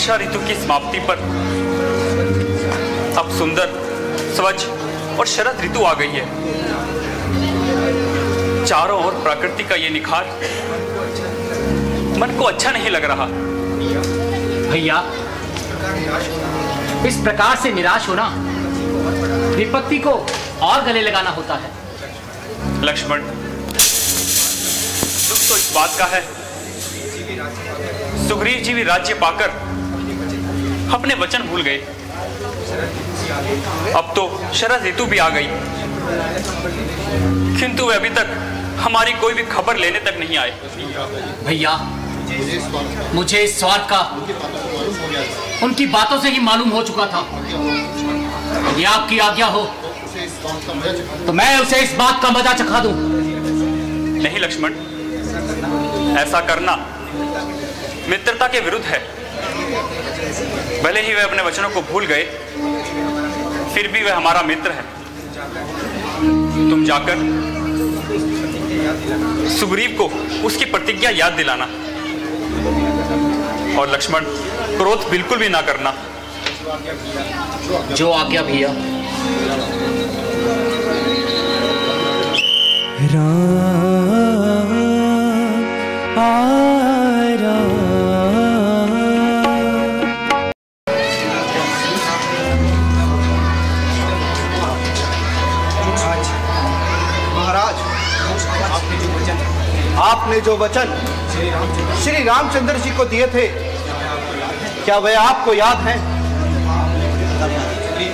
वर्षा ऋतु की समाप्ति पर अब सुंदर, स्वच्छ और शरद ऋतु आ गई है। चारों ओर प्रकृति का ये निखार मन को अच्छा नहीं लग रहा। भैया, इस प्रकार से निराश होना विपत्ति को और गले लगाना होता है। लक्ष्मण, दुख तो इस बात का है, सुग्रीव जी भी राज्य पाकर अपने वचन भूल गए। अब तो शरद ऋतु भी आ गई, किंतु वे अभी तक हमारी कोई भी खबर लेने तक नहीं आए। भैया, मुझे इस स्वार्थ का उनकी बातों से ही मालूम हो चुका था। यदि आपकी आज्ञा हो तो मैं उसे इस बात का मजा चखा दूं। नहीं लक्ष्मण, ऐसा करना मित्रता के विरुद्ध है। भले ही वे अपने वचनों को भूल गए, फिर भी वे हमारा मित्र है। तुम जाकर सुग्रीव को उसकी प्रतिज्ञा याद दिलाना। और लक्ष्मण, क्रोध बिल्कुल भी ना करना। जो आज्ञा भैया। आपने जो वचन श्री रामचंद्र जी को दिए थे, क्या वे आपको याद हैं?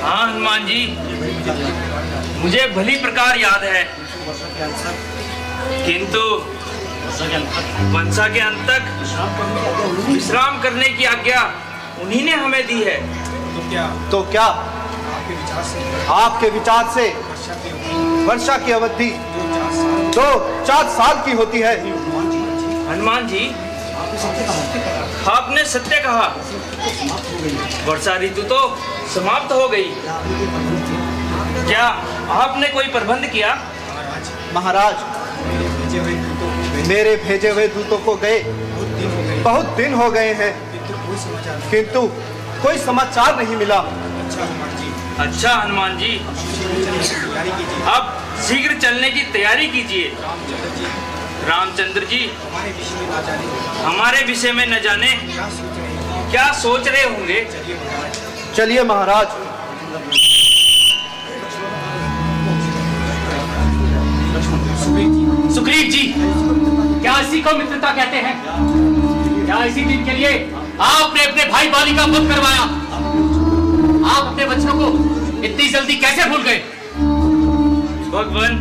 हाँ हनुमान जी, मुझे भली प्रकार याद है, किंतु वंशा के अंत तक विश्राम करने की आज्ञा उन्हीं ने हमें दी है। तो क्या आपके विचार से वर्षा की अवधि 2-4 साल की होती है? हनुमान जी, आपने सत्य कहा। वर्षा ऋतु तो समाप्त हो गई। क्या आपने कोई प्रबंध किया? महाराज, मेरे भेजे हुए दूतों को गए बहुत दिन हो गए हैं, किंतु कोई समाचार नहीं मिला। अच्छा हनुमान जी, अब शीघ्र चलने की तैयारी कीजिए। रामचंद्र जी हमारे विषय में न जाने क्या सोच रहे होंगे। चलिए महाराज। सुग्रीव जी, क्या इसी को मित्रता कहते हैं? क्या इसी दिन के लिए आपने अपने भाई बाली का वध करवाया? आप अपने बच्चों को इतनी जल्दी कैसे भूल गए? भगवान,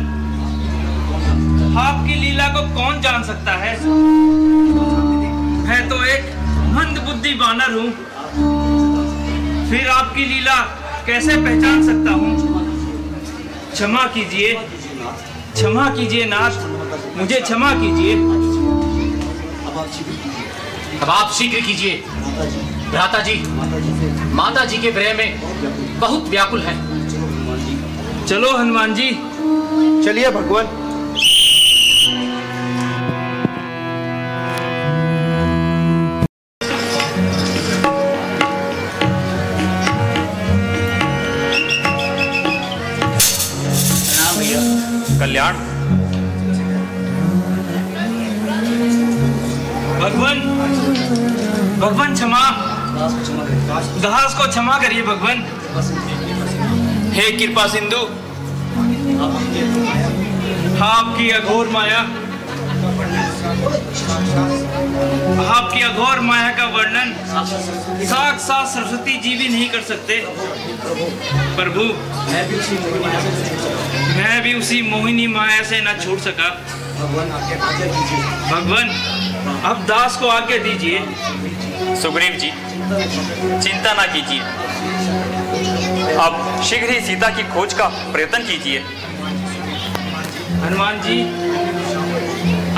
आपकी लीला को कौन जान सकता है? मैं तो एक मंदबुद्धि बानर हूँ, फिर आपकी लीला कैसे पहचान सकता हूँ? क्षमा कीजिए, क्षमा कीजिए नाथ, मुझे क्षमा कीजिए। अब आप शीघ्र कीजिए। भ्राता जी माता जी के विरह में बहुत व्याकुल है। चलो हनुमान जी। चलिए भगवान। कल्याण, भगवान, भगवान क्षमा, दास को क्षमा करिए भगवान। हे कृपा सिंधु, आपकी अघोर माया, आपकी अघोर माया का वर्णन साक्षात सरस्वती जी भी नहीं कर सकते। प्रभु, मैं भी उसी मोहिनी माया से न छूट सका। भगवान, अब दास को आज्ञा दीजिए। सुग्रीव जी, चिंता ना कीजिए, अब शीघ्र ही सीता की खोज का प्रयत्न कीजिए। हनुमान जी,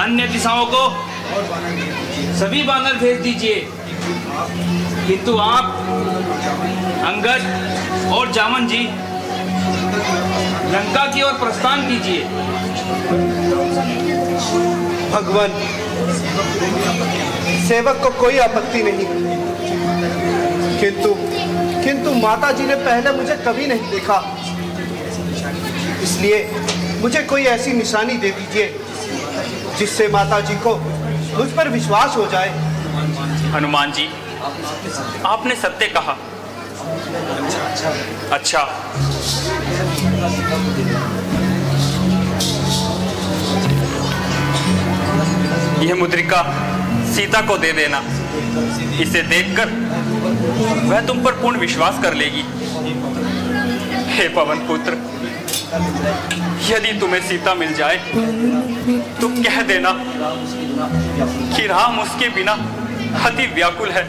अन्य दिशाओं को सभी बानर भेज दीजिए, किंतु आप अंगद और जामन जी लंका की ओर प्रस्थान कीजिए। भगवान, सेवक को कोई आपत्ति नहीं, किंतु माता जी ने पहले मुझे कभी नहीं देखा, इसलिए मुझे कोई ऐसी निशानी दे दीजिए जिससे माता जी को मुझ पर विश्वास हो जाए। हनुमान जी, आपने सत्य कहा। अच्छा, यह मुद्रिका सीता को दे देना। इसे देखकर वह तुम पर पूर्ण विश्वास कर लेगी। हे पवन पुत्र, यदि तुम्हें सीता मिल जाए तो कह देना कि राम उसके बिना अति व्याकुल है।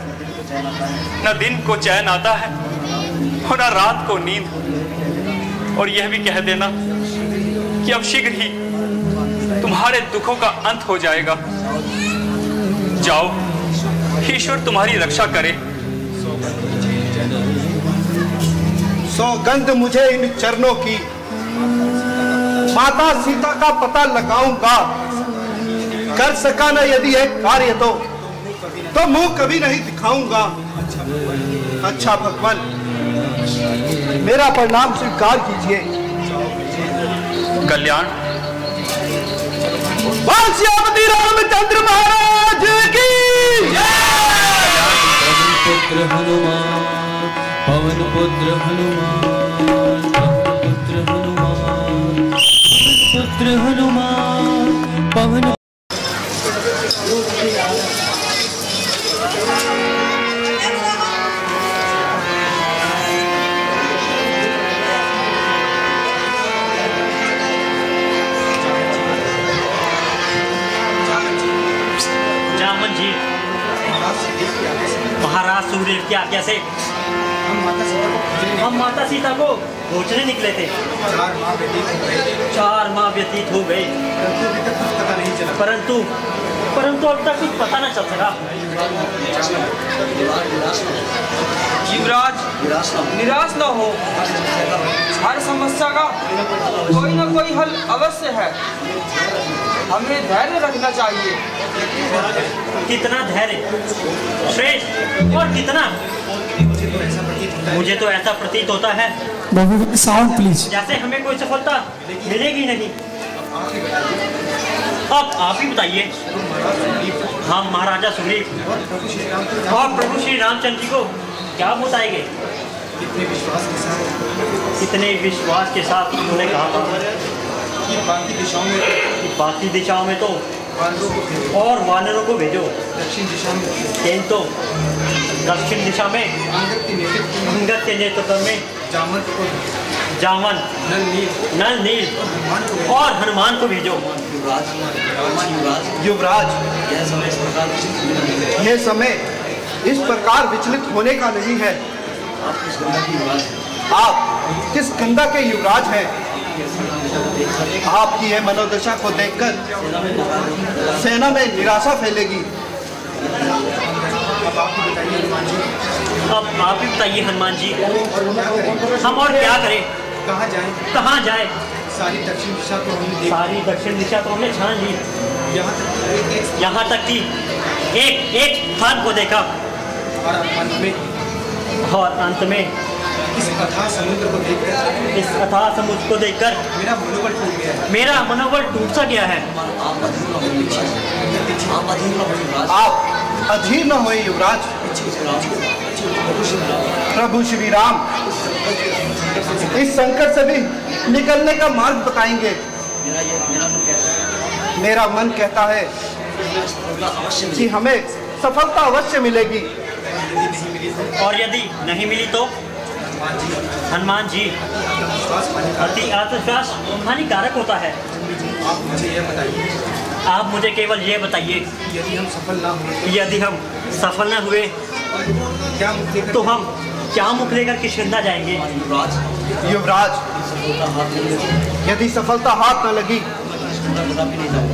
न दिन को चैन आता है और न रात को नींद। और यह भी कह देना कि अब शीघ्र ही तुम्हारे दुखों का अंत हो जाएगा। जाओ, ईश्वर तुम्हारी रक्षा करे। सौगंध मुझे इन चरणों की, माता सीता का पता लगाऊंगा। कर सका न यदि है कार्य तो मुंह कभी नहीं दिखाऊंगा। अच्छा भगवान, मेरा प्रणाम स्वीकार कीजिए। कल्याण। श्रीमती रामचंद्र महाराज की पुत्र हनुमान, पवन पुत्र हनुमान, पुत्र हनुमान, पुत्र हनुमान, पवन। महाराज सूर्य की आज्ञा से हम माता सीता को खोजने निकले थे। 4 माह व्यतीत हो गए, परंतु अब तक कुछ पता न चल सका। युवराज, निराश न हो। हर समस्या का कोई न कोई हल अवश्य है। हमें धैर्य रखना चाहिए। कितना धैर्य श्रेष्ठ, और कितना। मुझे तो ऐसा प्रतीत होता है साउंड प्लीज, जैसे हमें कोई सफलता मिलेगी नहीं। अब आप ही बताइए, हम महाराजा सुग्रीव और प्रभु श्री रामचंद्र जी को क्या बताएंगे? कितने विश्वास के साथ उन्होंने कहा था कि बाकी दिशाओं में तो और वानरों को भेजो, किंतु दक्षिण दिशा में अंगद के नेतृत्व में जामन, नल नील और हनुमान को भेजो। युवराज, यह समय इस प्रकार विचलित होने का नहीं है। आप किस गंगा के युवराज हैं? आपकी यह मनोदशा को देखकर सेना में निराशा फैलेगी। अब आप ही बताइए हनुमान जी, हम और क्या करें? कहाँ जाए? सारी दक्षिण दिशा तो हमने छान ली, यहाँ तक कि एक स्थान को देखा, और अंत में इस अथाह समुद्र को देखकर मेरा मनोबल टूट सा गया है। आप अधीर न होए युवराज। प्रभु श्री राम इस संकट से भी निकलने का मार्ग बताएंगे। मेरा मन कहता है कि हमें सफलता अवश्य मिलेगी। और यदि नहीं मिली तो हनुमान जी, अति आत्मविश्वास हानिकारक होता है। आप मुझे केवल ये बताइए, यदि हम सफल न हुए तो हम क्या मुख लेकर किष्किंधा जाएंगे? युवराज, यदि सफलता हाथ न लगी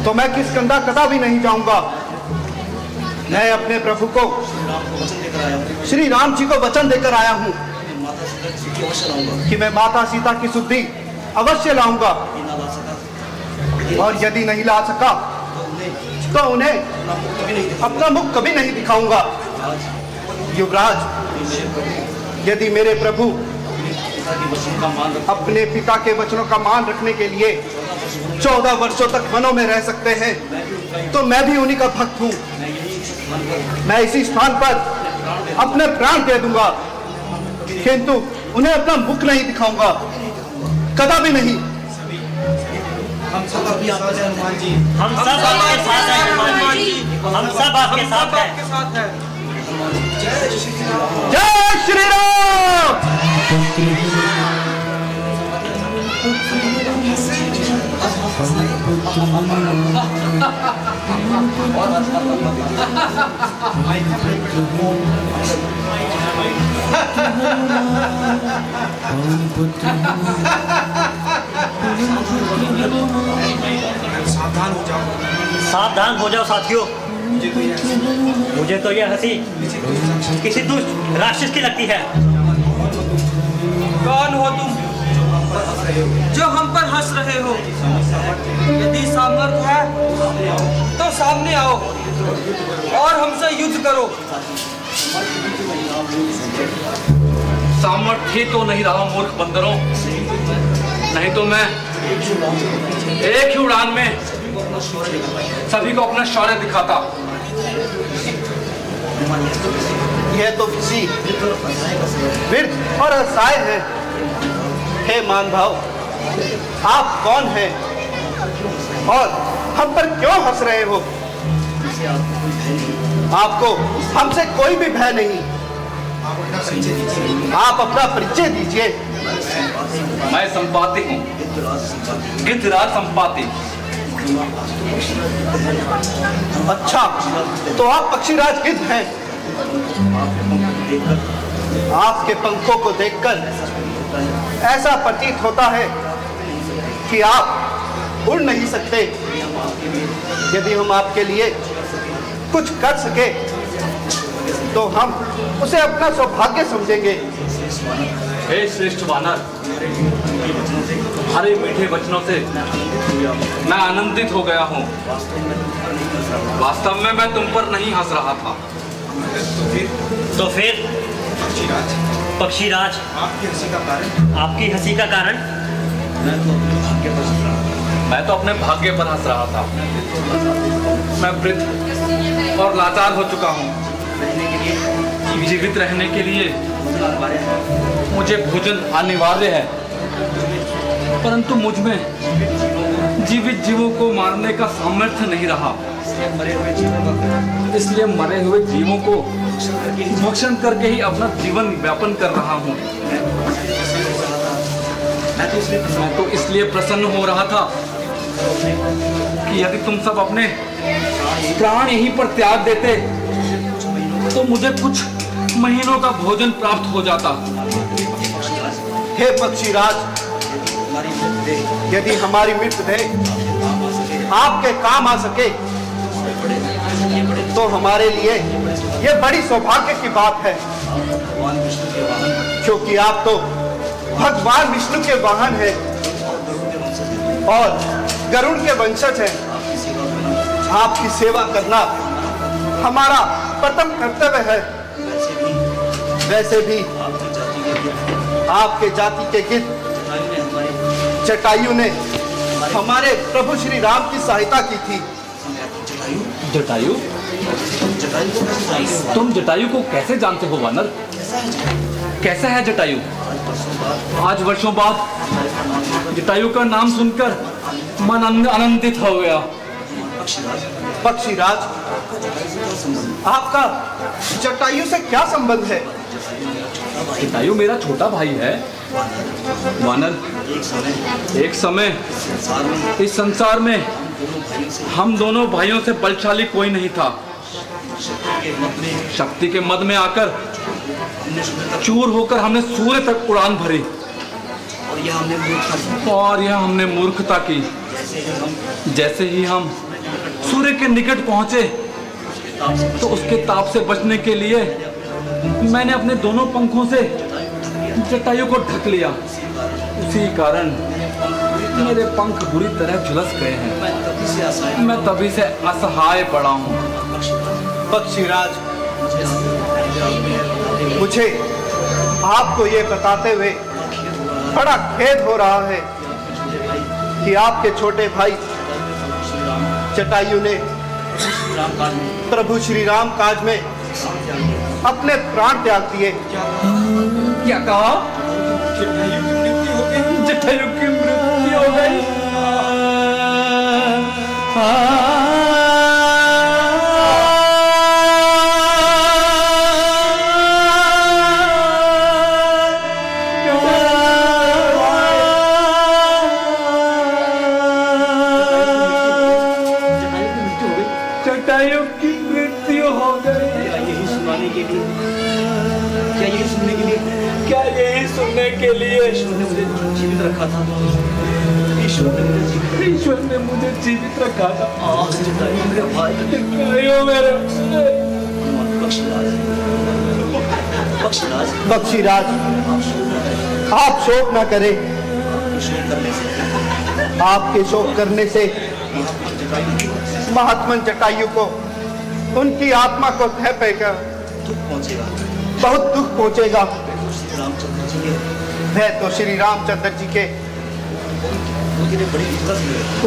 तो मैं किष्किंधा कदापि नहीं जाऊंगा। मैं अपने प्रभु को, श्री राम जी को वचन देकर आया हूँ कि मैं माता सीता की शुद्धि अवश्य लाऊंगा, और यदि नहीं ला सका तो उन्हें अपना मुख कभी नहीं दिखाऊंगा। युवराज, यदि मेरे प्रभु अपने पिता के वचनों का मान रखने के लिए 14 वर्षों तक वनों में रह सकते हैं, तो मैं भी उन्हीं का भक्त हूँ। मैं इसी स्थान पर अपने प्राण दे दूंगा, किंतु उन्हें अपना मुख नहीं दिखाऊंगा, कदापि नहीं। हम सब आपके साथ हैं हनुमान जी। हम सब आपके साथ हैं हनुमान जी। हम सब आपके साथ हैं। जय श्री राम। सावधान हो जाओ साथियों। मुझे तो यह हंसी किसी दुष्ट राक्षस की लगती है। कौन हो तुम जो हम पर हंस रहे हो? यदि सामर्थ्य है तो सामने आओ और हमसे युद्ध करो। सामर्थ्य तो नहीं रहा मूर्ख बंदरों, नहीं तो मैं एक ही उड़ान में सभी को अपना शौर्य दिखाता। यह तो किसी व्यर्थ और असहाय है। हे मान भाव, आप कौन हैं और हम पर क्यों हंस रहे हो? आपको हमसे कोई भी भय नहीं। आप अपना परिचय दीजिए। मैं संपाति हूँ, गिद्धराज संपाति। अच्छा, तो आप पक्षीराज गिद्ध हैं। आपके पंखों को देखकर ऐसा प्रतीत होता है कि आप उड़ नहीं सकते। यदि हम आपके लिए कुछ कर सके तो हम उसे अपना सौभाग्य समझेंगे। हे श्रेष्ठ वानर, तुम्हारे मीठे वचनों से मैं आनंदित हो गया हूँ। वास्तव में मैं तुम पर नहीं हंस रहा था। तो फिर पक्षीराज, आपकी हंसी का कारण? मैं तो अपने भाग्य पर हंस रहा था। मैं वृद्ध और लाचार हो चुका हूँ। जीवित रहने के लिए मुझे भोजन अनिवार्य है, परंतु मुझ में जीवित जीवों को मारने का सामर्थ्य नहीं रहा। इसलिए मरे हुए जीवों को भक्षण करके ही अपना जीवन व्यापन कर रहा हूँ। मैं तो इसलिए प्रसन्न हो रहा था कि यदि तुम सब अपने प्राण यहीं पर त्याग देते तो मुझे कुछ महीनों का भोजन प्राप्त हो जाता। हे पक्षीराज, यदि हमारी मृतदेह आपके काम आ सके तो हमारे लिए यह बड़ी सौभाग्य की बात है, क्योंकि आप तो भगवान विष्णु के वाहन हैं और गरुड़ के वंशज हैं। आपकी सेवा करना हमारा प्रथम कर्तव्य है। वैसे भी आपके जाति के गिद्ध जटायु ने हमारे प्रभु श्री राम की सहायता की थी। जटायु? तुम जटायु को कैसे जानते हो वानर? कैसा है जटायु? आज वर्षों बाद जटायु का नाम सुनकर मन आनंदित हो गया। पक्षीराज, आपका जटायु से क्या संबंध है? जटायु मेरा छोटा भाई है वानर। एक समय इस संसार में हम दोनों भाइयों से बलशाली कोई नहीं था। शक्ति के मद में आकर चूर होकर हमने सूर्य तक उड़ान भरी और यह हमने मूर्खता की। जैसे ही हम सूर्य के निकट पहुंचे तो उसके ताप से बचने के लिए मैंने अपने दोनों पंखों से जटायु को ढक लिया। उसी कारण मेरे पंख बुरी तरह झुलस गए हैं। मैं तभी से असहाय पड़ा हूँ। पक्षीराज, मुझे आपको ये बताते हुए बड़ा खेद हो रहा है कि आपके छोटे भाई जटायु ने प्रभु श्री राम काज में अपने प्राण त्याग दिए। क्या कहा? जटायु की मृत्यु हो गई। जटायु की मृत्यु हो गई। यही सुनाने के लिए, क्या यही सुनने के लिए, क्या यही सुनने के लिए ईश्वर ने मुझे जीवित रखा था। ईश्वर ने मुझे जीवित रखा था। जटायु मेरे भाई, जटायु मेरे बख्शिराज, बख्शीराज, आप शोक न करें। आपके शोक करने से महात्मा जटायु को, उनकी आत्मा को भय पेगा, बहुत दुख पहुंचेगा। वह तो श्री रामचंद्र जी के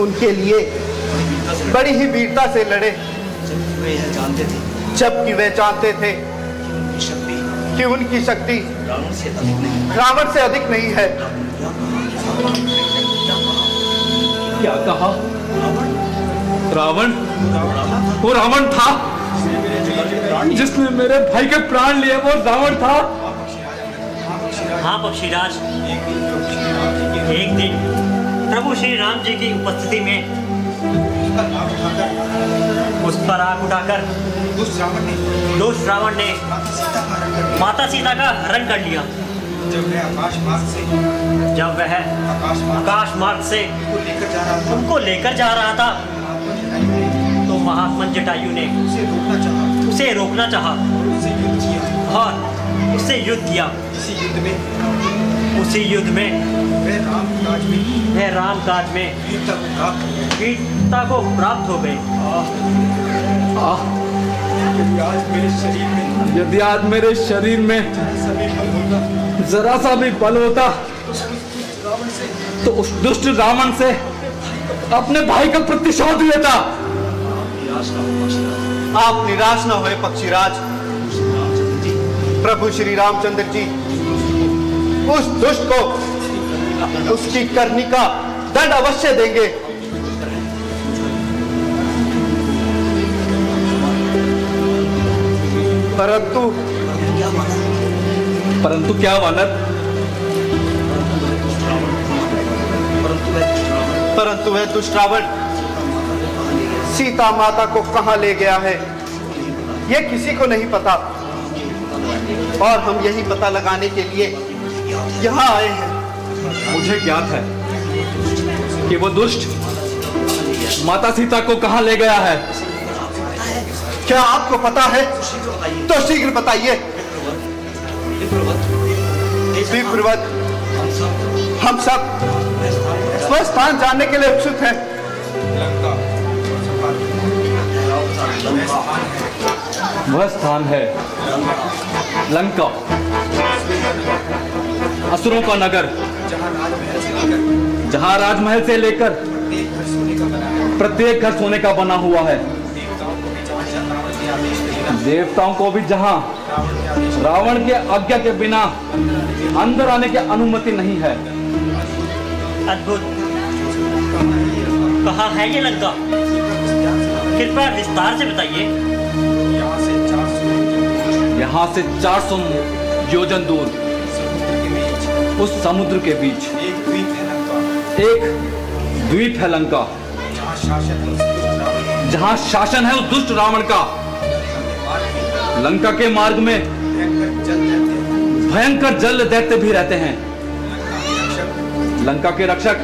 उनके लिए बड़ी ही वीरता से लड़े, जबकि वे जानते थे कि उनकी शक्ति रावण से अधिक नहीं है। क्या कहा? रावण? वो रावण था जिसने मेरे भाई के प्राण लिए? वो रावण था? हाँ पक्षीराज, एक दिन प्रभु श्री राम जी की उपस्थिति में उस पर आग उठाकर दुष्ट रावण ने माता सीता का हरण कर लिया। जब वह आकाश मार्ग से उनको लेकर जा रहा था तो महात्मा जटायु ने उसे रोकना चाहा और उससे युद्ध किया। उसी युद्ध में वह राम काज में वीरता को प्राप्त हो गए। यदि आज मेरे शरीर में जरा सा भी बल होता तो उस दुष्ट रावण से अपने भाई का प्रतिशोध लेता। आप निराश न होए पक्षीराज। प्रभु श्री रामचंद्र जी उस दुष्ट को उसकी करनी का दंड अवश्य देंगे। परंतु क्या वानर? परंतु वह दुष्ट रावण सीता माता को कहां ले गया है यह किसी को नहीं पता, और हम यही पता लगाने के लिए यहाँ आए हैं। मुझे ज्ञात है कि वो दुष्ट माता सीता को कहां ले गया है। क्या आपको पता है? तो शीघ्र बताइए। विप्रवत, हम सब वह स्थान जानने के लिए उत्सुक हैं। वह स्थान है लंका, असुरों का नगर, जहां राजमहल से लेकर प्रत्येक घर सोने का बना हुआ है। देवताओं को भी जहां रावण के आज्ञा के बिना अंदर आने की अनुमति नहीं है। अद्भुत। कहाँ है ये लंका? कृपया विस्तार से बताइए। यहाँ से 400 योजन दूर उस समुद्र के बीच एक द्वीप है लंका, जहाँ शासन है उस दुष्ट रावण का। लंका के मार्ग में भयंकर जल दैत्य भी रहते हैं। लंका के रक्षक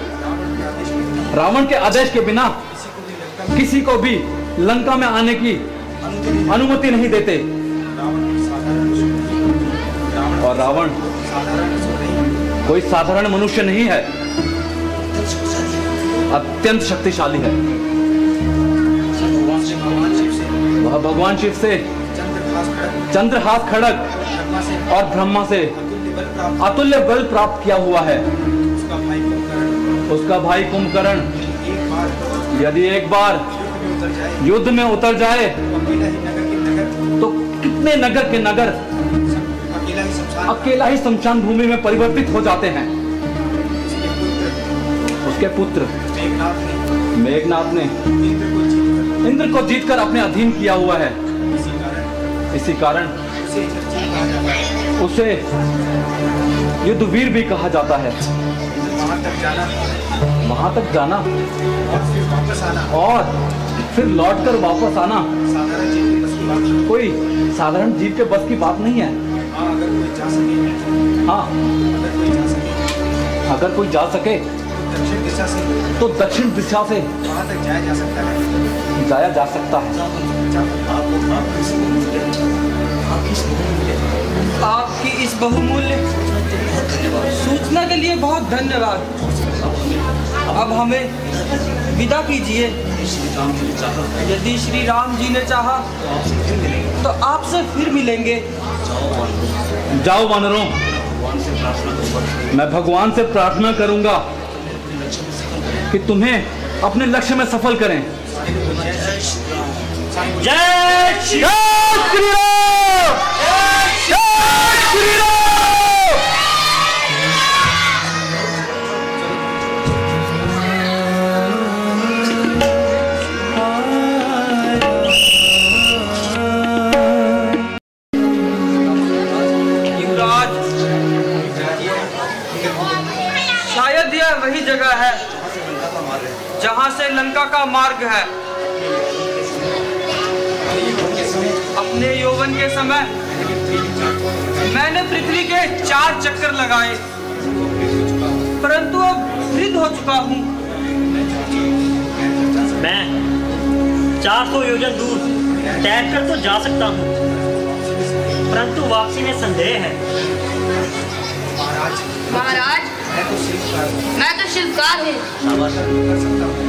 रावण के आदेश के बिना किसी को भी लंका में आने की अनुमति नहीं देते। और रावण कोई साधारण मनुष्य नहीं है, अत्यंत शक्तिशाली है। वह भगवान शिव से चंद्रहास खड़ग और ब्रह्मा से अतुल्य बल प्राप्त किया हुआ है। उसका भाई कुंभकर्ण यदि एक बार युद्ध में उतर जाए तो कितने नगर के नगर अकेला ही शमशान भूमि में परिवर्तित हो जाते हैं। उसके पुत्र मेघनाथ ने इंद्र को जीतकर अपने अधीन किया हुआ है। इसी कारण उसे युद्धवीर भी कहा जाता है। वहां तक जाना और फिर लौटकर वापस आना कोई साधारण जीव के बस की बात नहीं है। हाँ, अगर कोई जा सके तो दक्षिण दिशा से जाया जा सकता है। आपकी इस बहुमूल्य सूचना के लिए बहुत धन्यवाद। अब हमें विदा कीजिए। यदि श्री राम जी ने चाहा तो आपसे फिर मिलेंगे। जाओ वानरों, मैं भगवान से प्रार्थना करूंगा कि तुम्हें अपने लक्ष्य में सफल करें। जय श्री राम! जय श्री राम! शायद यह वही जगह है जहां से लंका का मार्ग है। अपने यौवन के समय मैंने पृथ्वी के 4 चक्कर लगाए, परंतु अब वृद्ध हो चुका हूँ। मैं 400 योजन दूर तैरकर तो जा सकता हूँ, परंतु वापसी में संदेह है। महाराज, मैं तो शिल्पकार हूँ,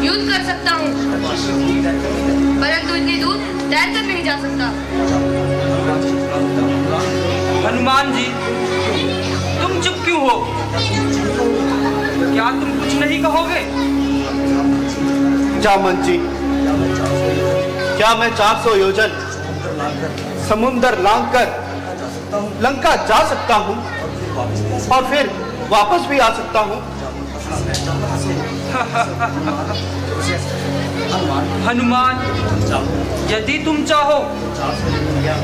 युद्ध कर सकता हूँ, परंतु इतनी दूर तैर कर नहीं जा सकता। हनुमान जी, तुम चुप क्यों हो? क्या तुम कुछ नहीं कहोगे? जामन जी, क्या मैं 400 योजन समुद्र लांघकर लंका जा सकता हूँ और फिर वापस भी आ सकता हूँ? हनुमान, यदि तुम चाहो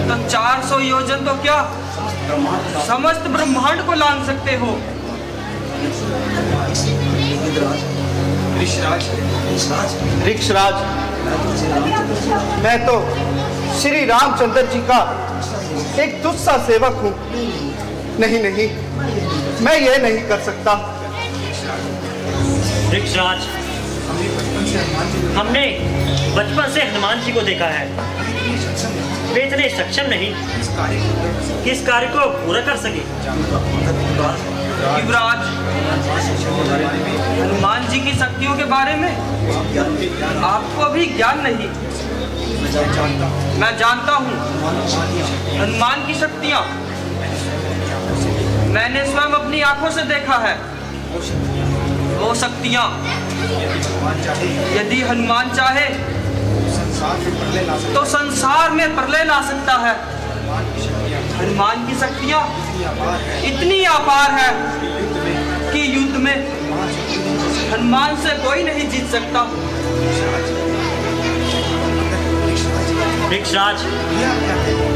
तो 400 योजन तो क्या समस्त ब्रह्मांड को लांघ सकते हो। ऋक्षराज, मैं तो श्री रामचंद्र जी का एक तुच्छ सेवक हूँ। नहीं नहीं, मैं ये नहीं कर सकता। ऋक्षराज, हमने बचपन से हनुमान जी को देखा है। वे इतने सक्षम नहीं कि इस कार्य को पूरा कर सके। युवराज, हनुमान जी की शक्तियों के बारे में आपको अभी ज्ञान नहीं। मैं जानता हूँ हनुमान की शक्तियाँ। मैंने स्वयं अपनी आंखों से देखा है। वो शक्तियाँ यदि हनुमान चाहे तो संसार में प्रलय ला सकता है। हनुमान की शक्तियाँ इतनी अपार है कि युद्ध में हनुमान से कोई नहीं जीत सकता। ऋक्षराज,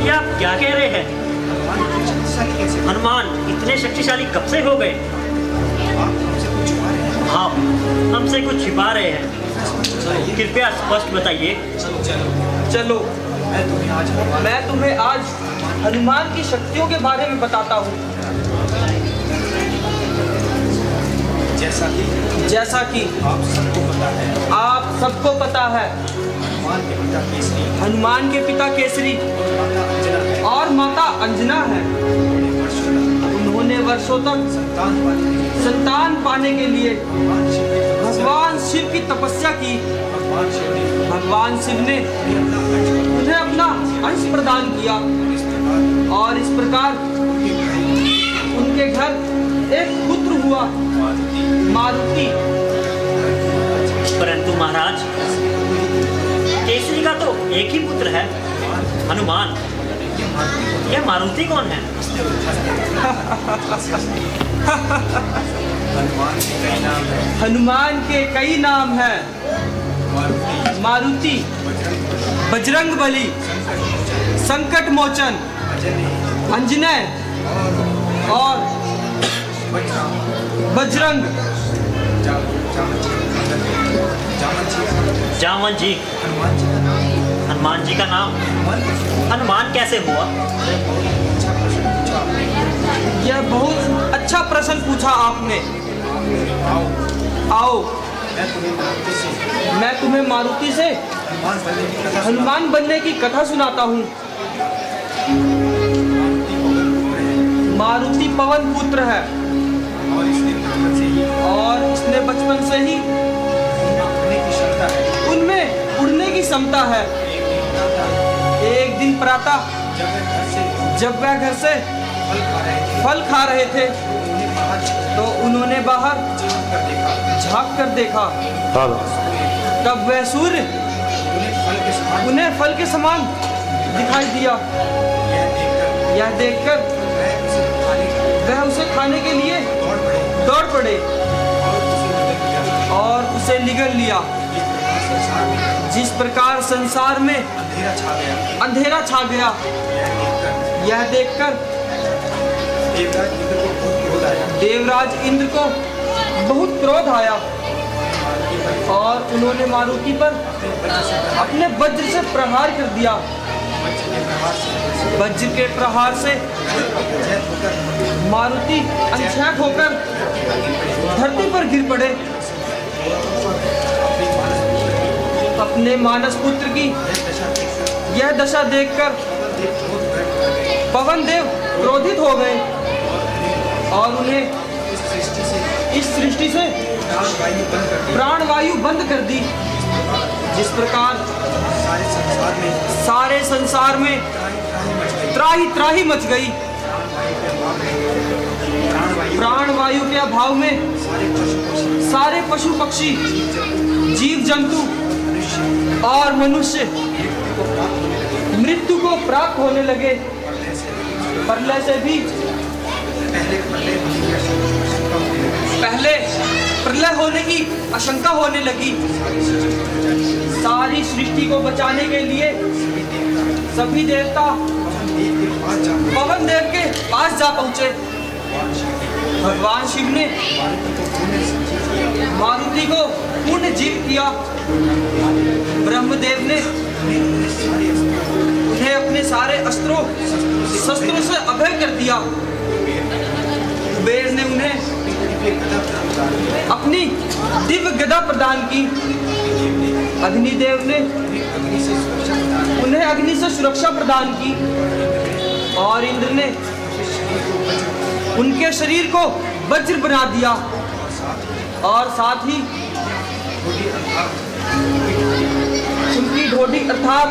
ये आप क्या कह रहे हैं? हनुमान इतने शक्तिशाली कब से हो गए? आप हमसे कुछ छिपा रहे हैं, कृपया स्पष्ट बताइए। चलो, मैं तुम्हें आज हनुमान की शक्तियों के बारे में बताता हूँ। जैसा कि आप सबको पता है, हनुमान के पिता केसरी और माता अंजना है। उन्होंने वर्षों तक संतान पाने के लिए भगवान शिव की तपस्या की। भगवान शिव ने उन्हें अपना अंश प्रदान किया। और इस प्रकार उनके घर एक पुत्र हुआ, मारुति। परंतु महाराज, केसरी का तो एक ही पुत्र है, हनुमान। यह मारुति कौन है? हनुमान के कई नाम हैं। मारुति, बजरंग बली, संकट मोचन, अंजनेय और बजरंग। जामन जी। हनुमान जी का नाम हनुमान कैसे हुआ? यह बहुत अच्छा प्रश्न पूछा आपने। आओ, मैं तुम्हें मारुति से हनुमान बनने की कथा सुनाता हूँ। मारुति पवन पुत्र है और इसने बचपन से ही उनमें उड़ने की क्षमता है। एक दिन प्रातः जब वह घर से फल खा रहे थे तो उन्होंने बाहर झांक कर देखा। तब वह सूर्य उन्हें फल के समान दिखाई दिया। यह देखकर वह उसे खाने के लिए दौड़ पड़े और उसे निगल लिया। जिस प्रकार संसार में अंधेरा छा गया, यह देखकर देवराज इंद्र को बहुत क्रोध आया और उन्होंने मारुति पर अपने वज्र से प्रहार कर दिया। वज्र के प्रहार से मारुति अनछैक होकर धरती पर गिर पड़े। अपने मानस पुत्र की यह दशा देखकर पवन देव क्रोधित हो गए और उन्हें इस सृष्टि से प्राणवायु बंद कर दी। जिस प्रकार सारे संसार में त्राही त्राही मच गई। प्राणवायु के अभाव में सारे पशु पक्षी, जीव जंतु और मनुष्य मृत्यु को प्राप्त होने लगे। प्रलय से भी पहले प्रलय होने की आशंका होने लगी। सारी सृष्टि को बचाने के लिए सभी देवता पवन देव के पास जा पहुंचे। भगवान शिव ने मारुति को पुण्य जीव किया। ब्रह्मदेव ने उन्हें अपने सारे शस्त्रों से अभय कर दिया। कुबेर ने उन्हें अपनी दिव्य गदा प्रदान की। अग्निदेव ने उन्हें अग्नि से सुरक्षा प्रदान की और इंद्र ने उनके शरीर को वज्र बना दिया और साथ ही उनकी ढोडी अर्थात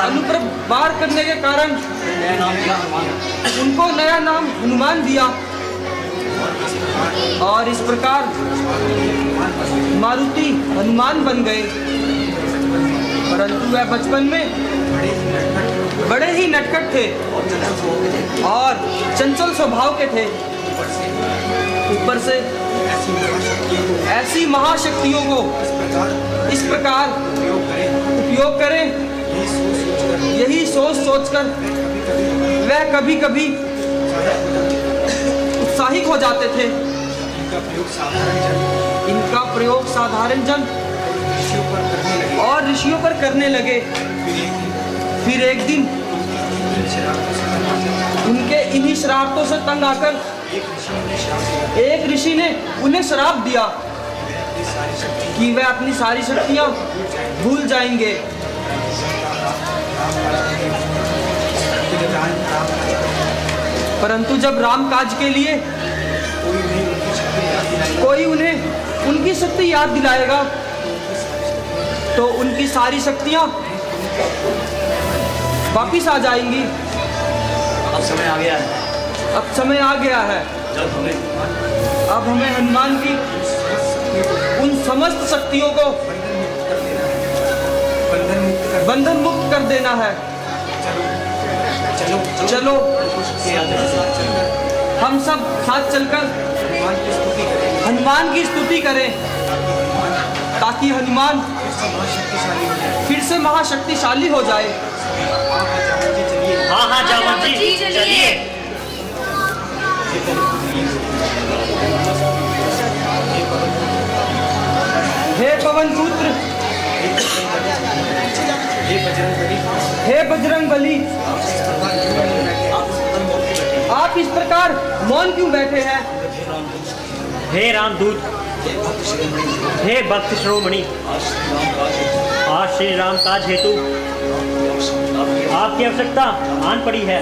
अनुप्रभ वार करने के कारण उनको नया नाम हनुमान दिया। और इस प्रकार मारुति हनुमान बन गए। परंतु वह बचपन में बड़े ही नटखट थे और चंचल स्वभाव के थे। ऊपर से ऐसी महाशक्तियों को इस प्रकार उपयोग करें, यही सोच सोचकर वह कभी कभी उत्साहित हो जाते थे। इनका प्रयोग साधारण जन और ऋषियों पर करने लगे। फिर एक दिन उनके इन्हीं शरारतों से तंग आकर एक ऋषि ने उन्हें श्राप दिया कि वे अपनी सारी शक्तियां भूल जाएंगे। परंतु जब राम काज के लिए कोई उन्हें उनकी शक्ति याद दिलाएगा तो उनकी सारी शक्तियां वापिस आ जाएंगी। अब समय आ गया है। अब समय आ गया है। अब हमें हनुमान की उन समस्त शक्तियों को बंधन मुक्त कर देना है। चलो हम सब साथ चलकर हनुमान की स्तुति करें ताकि हनुमान फिर से महाशक्तिशाली हो जाए। हाँ हाँ जामवंत जी चलिए। हे पवन पुत्र, हे बजरंगबली, आप इस प्रकार मौन क्यों बैठे हैं? हे रामदूत, हे भक्त शिरोमणि, आज श्री राम काज हेतु आपकी आवश्यकता आन पड़ी है।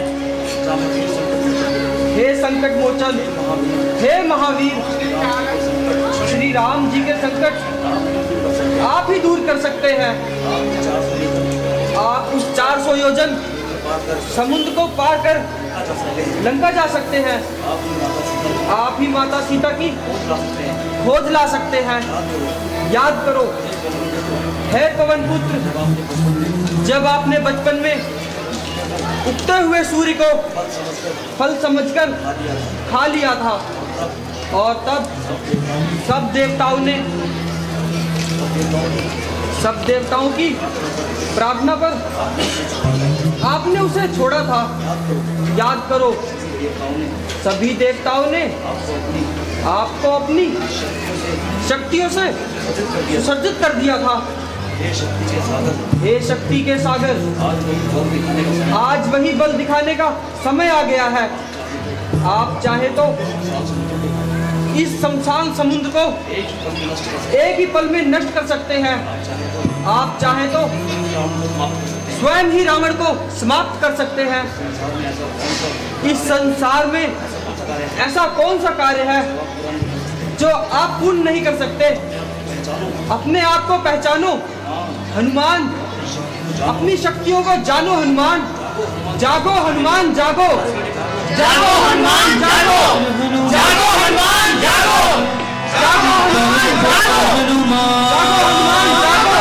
हे संकट मोचन, हे महावीर, श्री राम जी के संकट आप ही दूर कर सकते हैं। आप उस 400 योजन समुद्र को पार कर लंका जा सकते हैं। आप ही माता सीता की खोज ला सकते हैं। याद करो हे पवन पुत्र, जब आपने बचपन में उगते हुए सूर्य को फल समझकर खा लिया था और तब सब देवताओं की प्रार्थना पर आपने उसे छोड़ा था। याद करो सभी देवताओं ने आपको अपनी शक्तियों से सुसज्जित कर दिया था। हे शक्ति के सागर, आज वही बल दिखाने का समय आ गया है। आप चाहे तो इस शमशान समुद्र को एक ही पल में नष्ट कर सकते हैं। आप चाहे तो स्वयं ही रावण को समाप्त कर सकते हैं। इस संसार में ऐसा कौन सा कार्य है जो आप पूर्ण नहीं कर सकते? अपने आप को पहचानो हनुमान, अपनी शक्तियों को जानो हनुमान। जागो हनुमान जागो, जागो हनुमान जागो, जागो हनुमान जागो, जागो हनुमान जागो, जागो हनुमान जागो।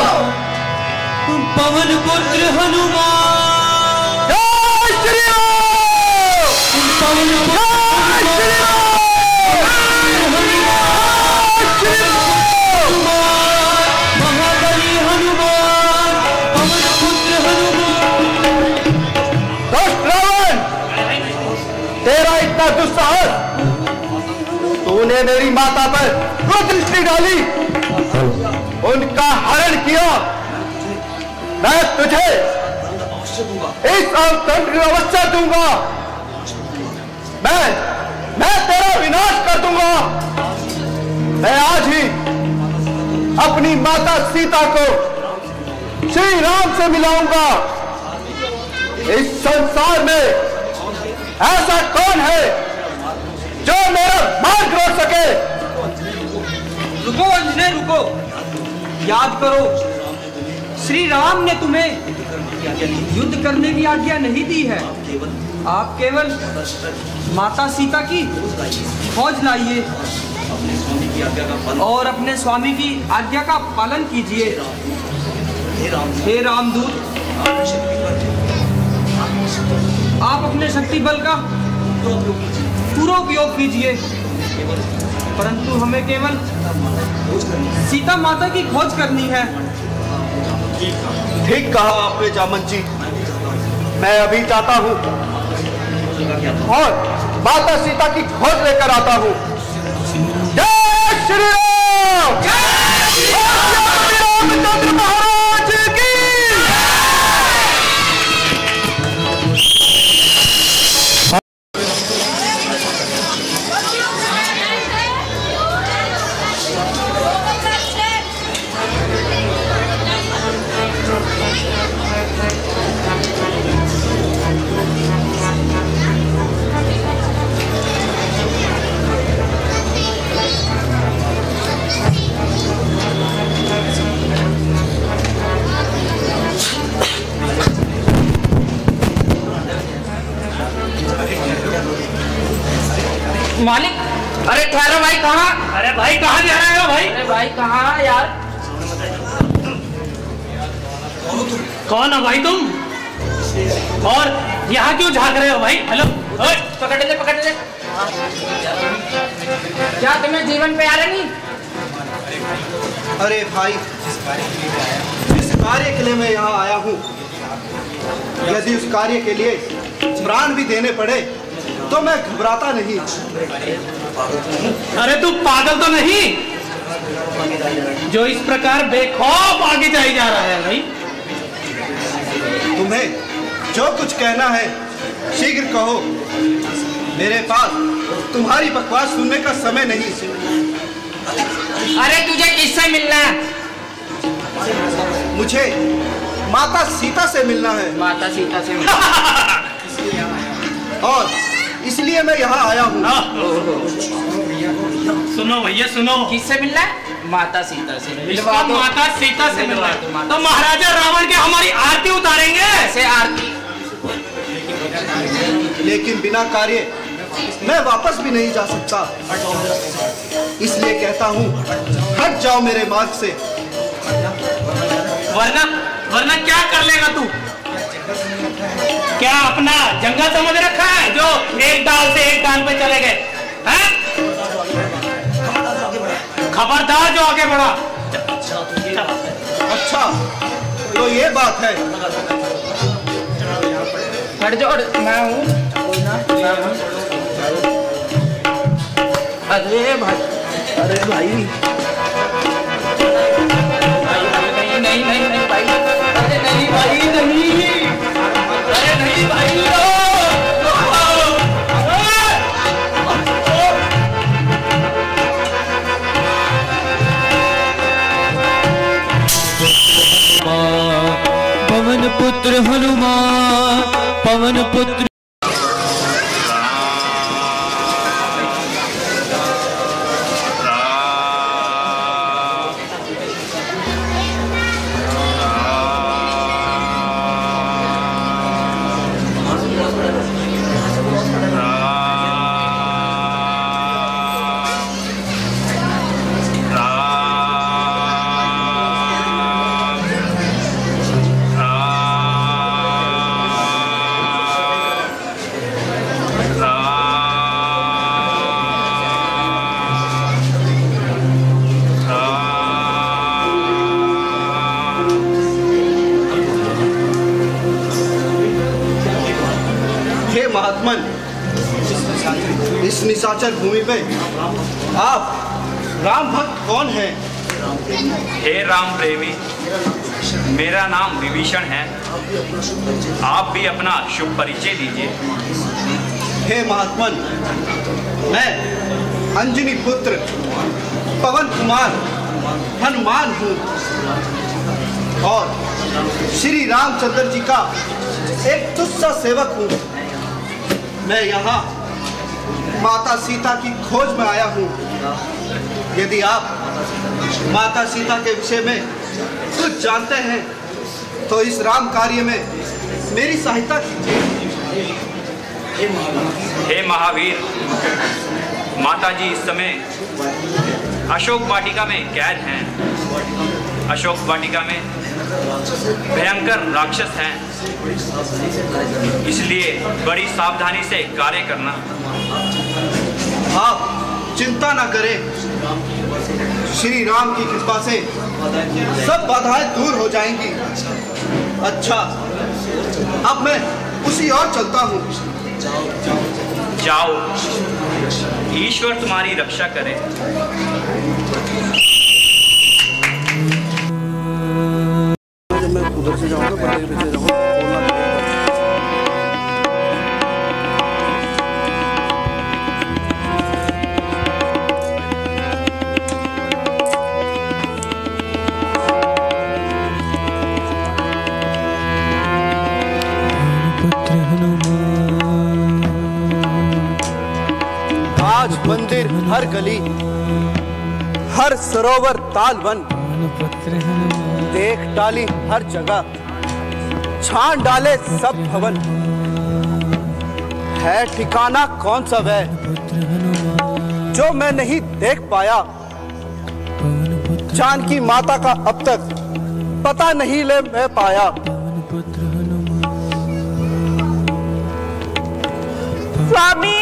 पवन पुत्र हनुमान, जय श्री राम। पवन पुत्र महाबली हनुमान, पवन पुत्र हनुमान। दुष्ट रावण, तेरा इतना दुस्साहस, तूने मेरी माता पर क्यों दृष्टि डाली, उनका हरण किया। मैं तुझे इस अवसर अवश्य दूंगा। मैं तेरा विनाश कर दूंगा। मैं आज ही अपनी माता सीता को श्री राम से मिलाऊंगा। इस संसार में ऐसा कौन है जो मेरा मार्ग रोक सके? रुको अंजने रुको, याद करो श्री राम ने तुम्हें युद्ध करने की आज्ञा नहीं दी है। आप केवल माता सीता की खोज लाइए और अपने स्वामी की आज्ञा का पालन कीजिए। हे रामदूत, आप अपने शक्ति बल का पूरा उपयोग कीजिए, परंतु हमें केवल सीता माता की खोज करनी है। ठीक कहा आपने जामवंत जी। मैं अभी जाता हूँ और माता सीता की खोज लेकर आता हूँ। जय श्री राम, जय श्री रामचंद्र महाराज की। मालिक, अरे ठहरो भाई, कहाँ? अरे भाई कहाँ जा रहे हो भाई? अरे भाई कहाँ यार? कौन हो भाई तुम? और यहाँ क्यों झांक रहे हो भाई? हेलो, पकड़ ले पकड़ ले। क्या तुम्हें जीवन प्यारा नहीं? अरे भाई, जिस कार्य के लिए मैं यहाँ आया हूँ, यदि उस कार्य के लिए प्राण भी देने पड़े तो मैं घबराता नहीं। अरे तू पागल तो नहीं जो इस प्रकार बेखौफ आगे जाई जा रहा है भाई? तुम्हें जो कुछ कहना है शीघ्र कहो, मेरे पास तुम्हारी बकवास सुनने का समय नहीं। अरे तुझे किससे मिलना है? मुझे माता सीता से मिलना है। माता सीता से मिलना और इसलिए मैं यहाँ आया हूँ। सुनो भैया सुनो, किससे मिलना है? माता सीता से मिलवा दो। माता सीता से मिलवा दो। तो महाराजा रावण के हमारी आरती उतारेंगे? ऐसे आरती? लेकिन बिना कार्य मैं वापस भी नहीं जा सकता, इसलिए कहता हूँ हट जाओ मेरे मार्ग से। वरना क्या कर लेगा तू? क्या अपना जंगल समझ रखा है जो एक डाल से एक डाल पे चले गए हैं? खबरदार जो आगे बढ़ा। अच्छा तो ये बात है। हट जाओ, मैं हूँ। अरे भाई, अरे भाई, नहीं नहीं नहीं भाई, अरे नहीं भाई, नहीं, अरे नहीं भाई, पवन पुत्र हनुमान, पवन पुत्र इस निशाचर भूमि पे आप राम भक्त कौन हैं? हे राम प्रेमी, मेरा नाम विभीषण है। आप भी अपना शुभ परिचय दीजिए। हे महात्मन, मैं अंजनी पुत्र पवन कुमार हनुमान हूँ और श्री रामचंद्र जी का एक तुच्छ सेवक हूँ। मैं यहाँ माता सीता की खोज में आया हूँ। यदि आप माता सीता के विषय में कुछ जानते हैं तो इस राम कार्य में मेरी सहायता कीजिए। हे महावीर, माता जी इस समय अशोक वाटिका में कैद हैं। अशोक वाटिका में भयंकर राक्षस हैं, इसलिए बड़ी सावधानी से कार्य करना। आप चिंता न करें, श्री राम की कृपा से सब बाधाएं दूर हो जाएंगी। अच्छा, अब मैं उसी ओर चलता हूँ। जाओ, ईश्वर तुम्हारी रक्षा करे। मैं उधर से जाऊंगा, पहले के पीछे जाऊंगा, बोलना पड़ेगा। पुत्र हनुमान, आज मंदिर हर गली, हर सरोवर ताल वन, पुत्र हनुमान, देख डाली हर जगह, छान डाले सब भवन, है ठिकाना कौन सा वह पुत्र हनुमान, जो मैं नहीं देख पाया, जानकी माता का अब तक पता नहीं ले मैं पाया। स्वामी,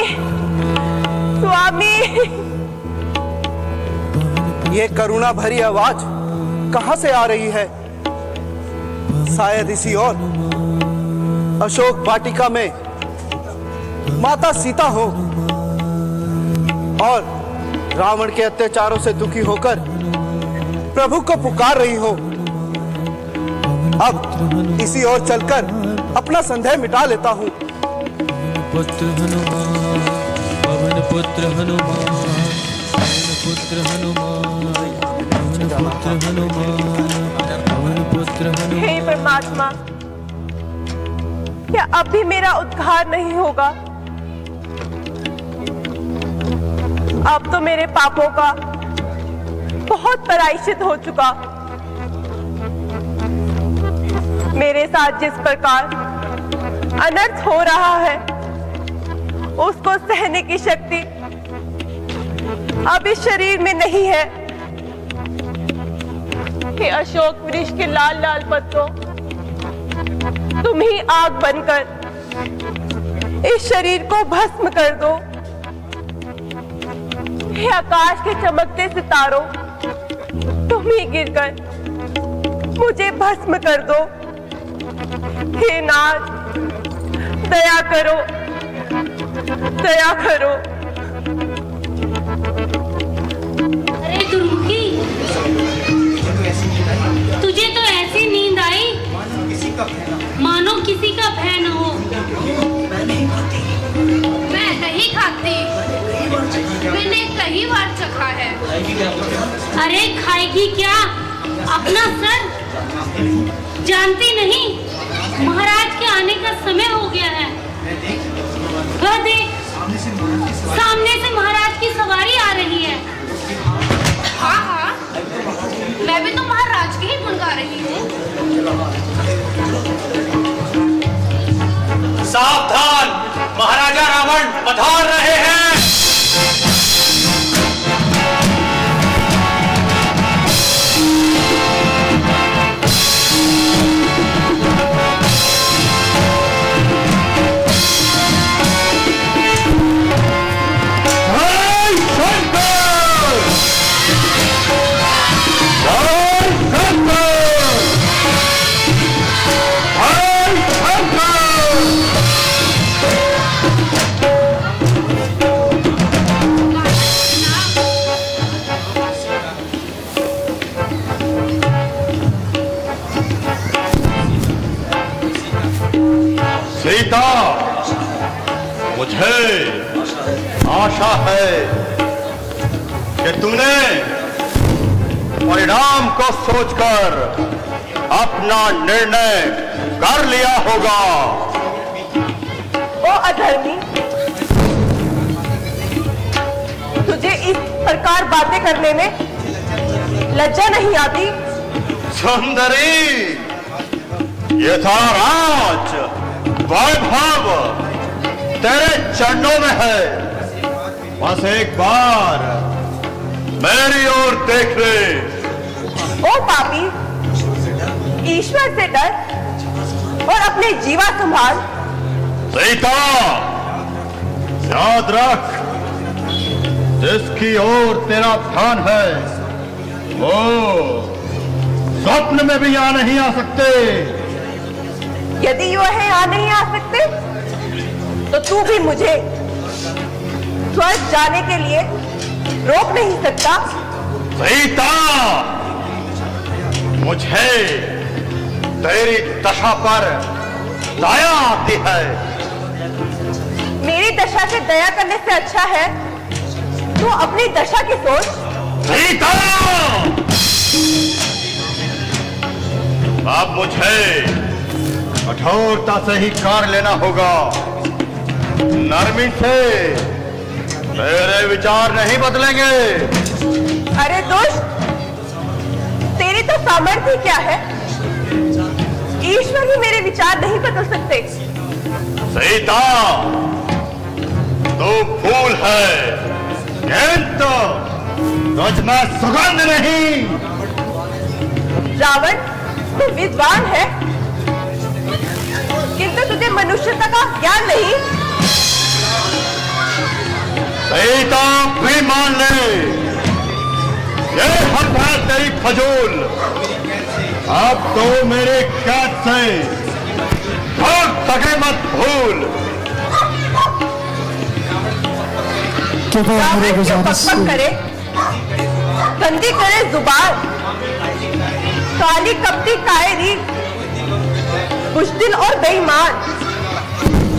स्वामी, ये करुणा भरी आवाज कहां से आ रही है? शायद इसी और अशोक वाटिका में माता सीता हो और रावण के अत्याचारों से दुखी होकर प्रभु को पुकार रही हो। अब इसी ओर चलकर अपना संदेह मिटा लेता हूँ। पुत्र हनुमान, पवन पुत्र हनुमान, पवन पुत्र हनुमान, पवन पुत्र हनुमान, पवन पुत्र हनुमान। हे परमात्मा, क्या अब भी मेरा उद्धार नहीं होगा? अब तो मेरे पापों का बहुत प्रायश्चित हो चुका। मेरे साथ जिस प्रकार अनर्थ हो रहा है, उसको सहने की शक्ति अब इस शरीर में नहीं है। हे अशोक वृक्ष के लाल लाल पत्तों, तुम ही आग बनकर इस शरीर को भस्म कर दो। हे आकाश के चमकते सितारों, तुम ही गिरकर मुझे भस्म कर दो। हे नाथ, दया करो, दया करो। अरे दुर्मुखी, तुझे तो ऐसी नींद आई मानो किसी का भय न हो। मैं नहीं खाती, मैंने कई बार चखा है। अरे खाएगी क्या? अपना सर जानती नहीं, महाराज के आने का समय हो गया है। वह देख, सामने से महाराज की सवारी आ रही है। हाँ हाँ, मैं भी तो महाराज के ही गुण गा रही हूँ। सावधान, महाराजा रावण पधार रहे हैं। सीता, मुझे आशा है कि तूने परिणाम को सोचकर अपना निर्णय कर लिया होगा। ओ अधर्मी, तुझे इस प्रकार बातें करने में लज्जा नहीं आती? सुंदरी, ये सारा राज वैभव तेरे चरणों में है। बस एक बार मेरी ओर देख ले। ओ पापी, ईश्वर से डर और अपने जीवा संभाल। सीता, याद रख, जिसकी ओर तेरा ध्यान है वो स्वप्न में भी यहाँ नहीं आ सकते। यदि वो है यहाँ नहीं आ सकते, तो तू भी मुझे स्वर्ग जाने के लिए रोक नहीं सकता। सीता, मुझे तेरी दशा पर दया आती है। मेरी दशा से दया करने से अच्छा है तू अपनी दशा की सोच। सीता, अब मुझे कठोरता से ही कार्य लेना होगा। नरमी से मेरे विचार नहीं बदलेंगे। अरे दुष्ट, तेरी तो सामर्थ्य क्या है? ईश्वर ही मेरे विचार नहीं बदल सकते। सीता, तू फूल है किंतु तुझमें सुगंध नहीं। रावण, तू विद्वान है, किंतु तुझे मनुष्यता का ज्ञान नहीं। सीता भी मान ले, ये हक है तेरी फजूल। अब तो मेरे कैद से भाग सके मत भूल। रावण जो पकपक करे, गंदी करे जुबान, काली कपटी कायरी, बुज़दिल और बेईमान।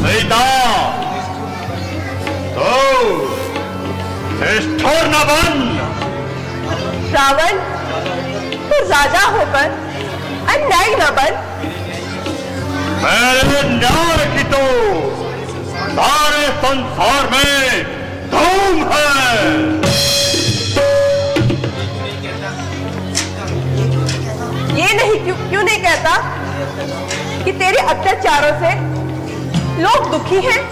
सीता तो निष्ठुर न बन। रावण, तू राजा होकर अन्यायी न बन। मेरे न्याय की तो सारे संसार में धूम है। ये नहीं क्यों नहीं कहता कि तेरे अत्याचारों से लोग दुखी हैं?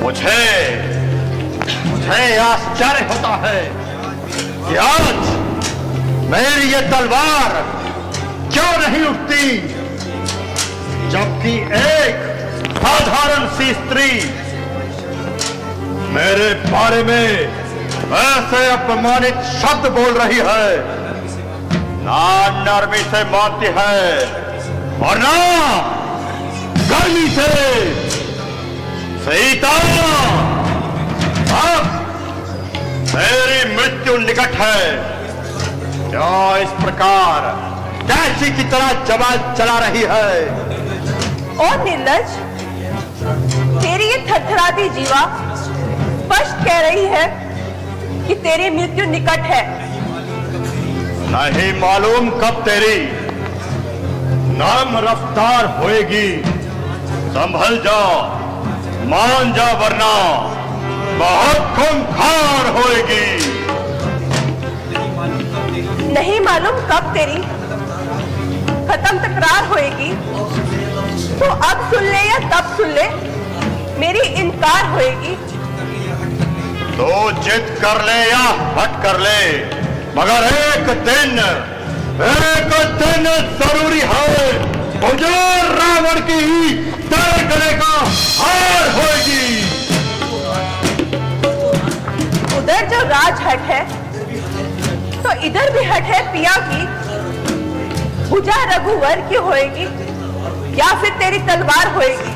मुझे आश्चर्य होता है कि आज मेरी ये तलवार क्यों नहीं उठती, जबकि एक साधारण सी स्त्री मेरे बारे में ऐसे अपमानित शब्द बोल रही है। ना नरमी से मानती है और ना गर्मी से। सीता, अब मेरी मृत्यु निकट है। क्या इस प्रकार कैसी की तरह जवान चला रही है? और निर्लज, तेरी ये थरथराती जीवा स्पष्ट कह रही है कि तेरी मृत्यु निकट है। नहीं मालूम कब तेरी नरम रफ्तार होएगी। संभल जा, मान जा, वरना बहुत खूंखार होएगी। नहीं मालूम कब तेरी खत्म तकरार होएगी, तो अब सुन ले या तब सुन ले, मेरी इनकार होएगी। तो जिद कर ले या हट कर ले, मगर एक दिन जरूरी है मुझे रावण की ही तय गले का हार होगी। उधर जो राजहट है तो इधर भी हट है पिया की। भुजा रघुवर की होएगी या फिर तेरी तलवार होएगी।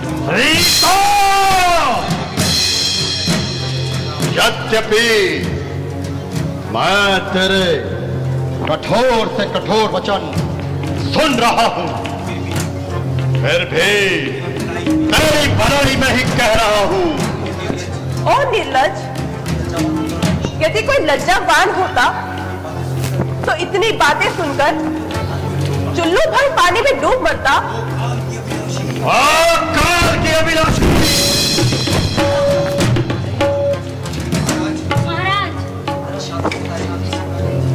यद्यपि मैं तेरे कठोर से कठोर वचन सुन रहा हूं, फिर भी तेरी भलाई में ही कह रहा हूं। और निर्लज, यदि कोई लज्जावान होता तो इतनी बातें सुनकर चुल्लू भर पानी में डूब मरता। काल की अभिलाषा। महाराज,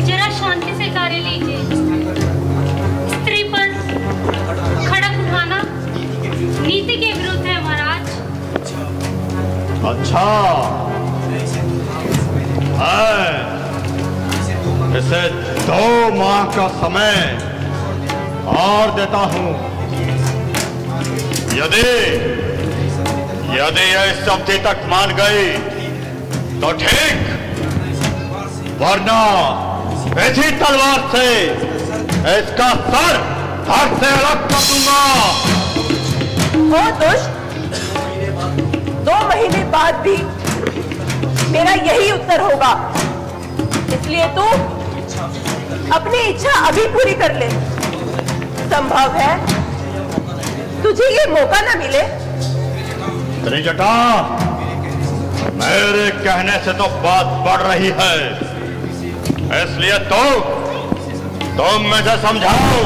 जरा शांति से कार्य लीजिए। स्त्री पर खड़क उठाना नीति के विरुद्ध है महाराज। अच्छा, इसे 2 माह का समय और देता हूं। यदि इस अवधि तक मान गई तो ठीक, वरना ऐसी तलवार से इसका सर धड़ से अलग कर दूंगा। हो दुष्ट, 2 महीने बाद भी मेरा यही उत्तर होगा। इसलिए तू अपनी इच्छा अभी पूरी कर ले। संभव है तुझे ये मौका न मिले। त्रिजटा, मेरे कहने से तो बात बढ़ रही है, इसलिए तुम मुझे समझाओ।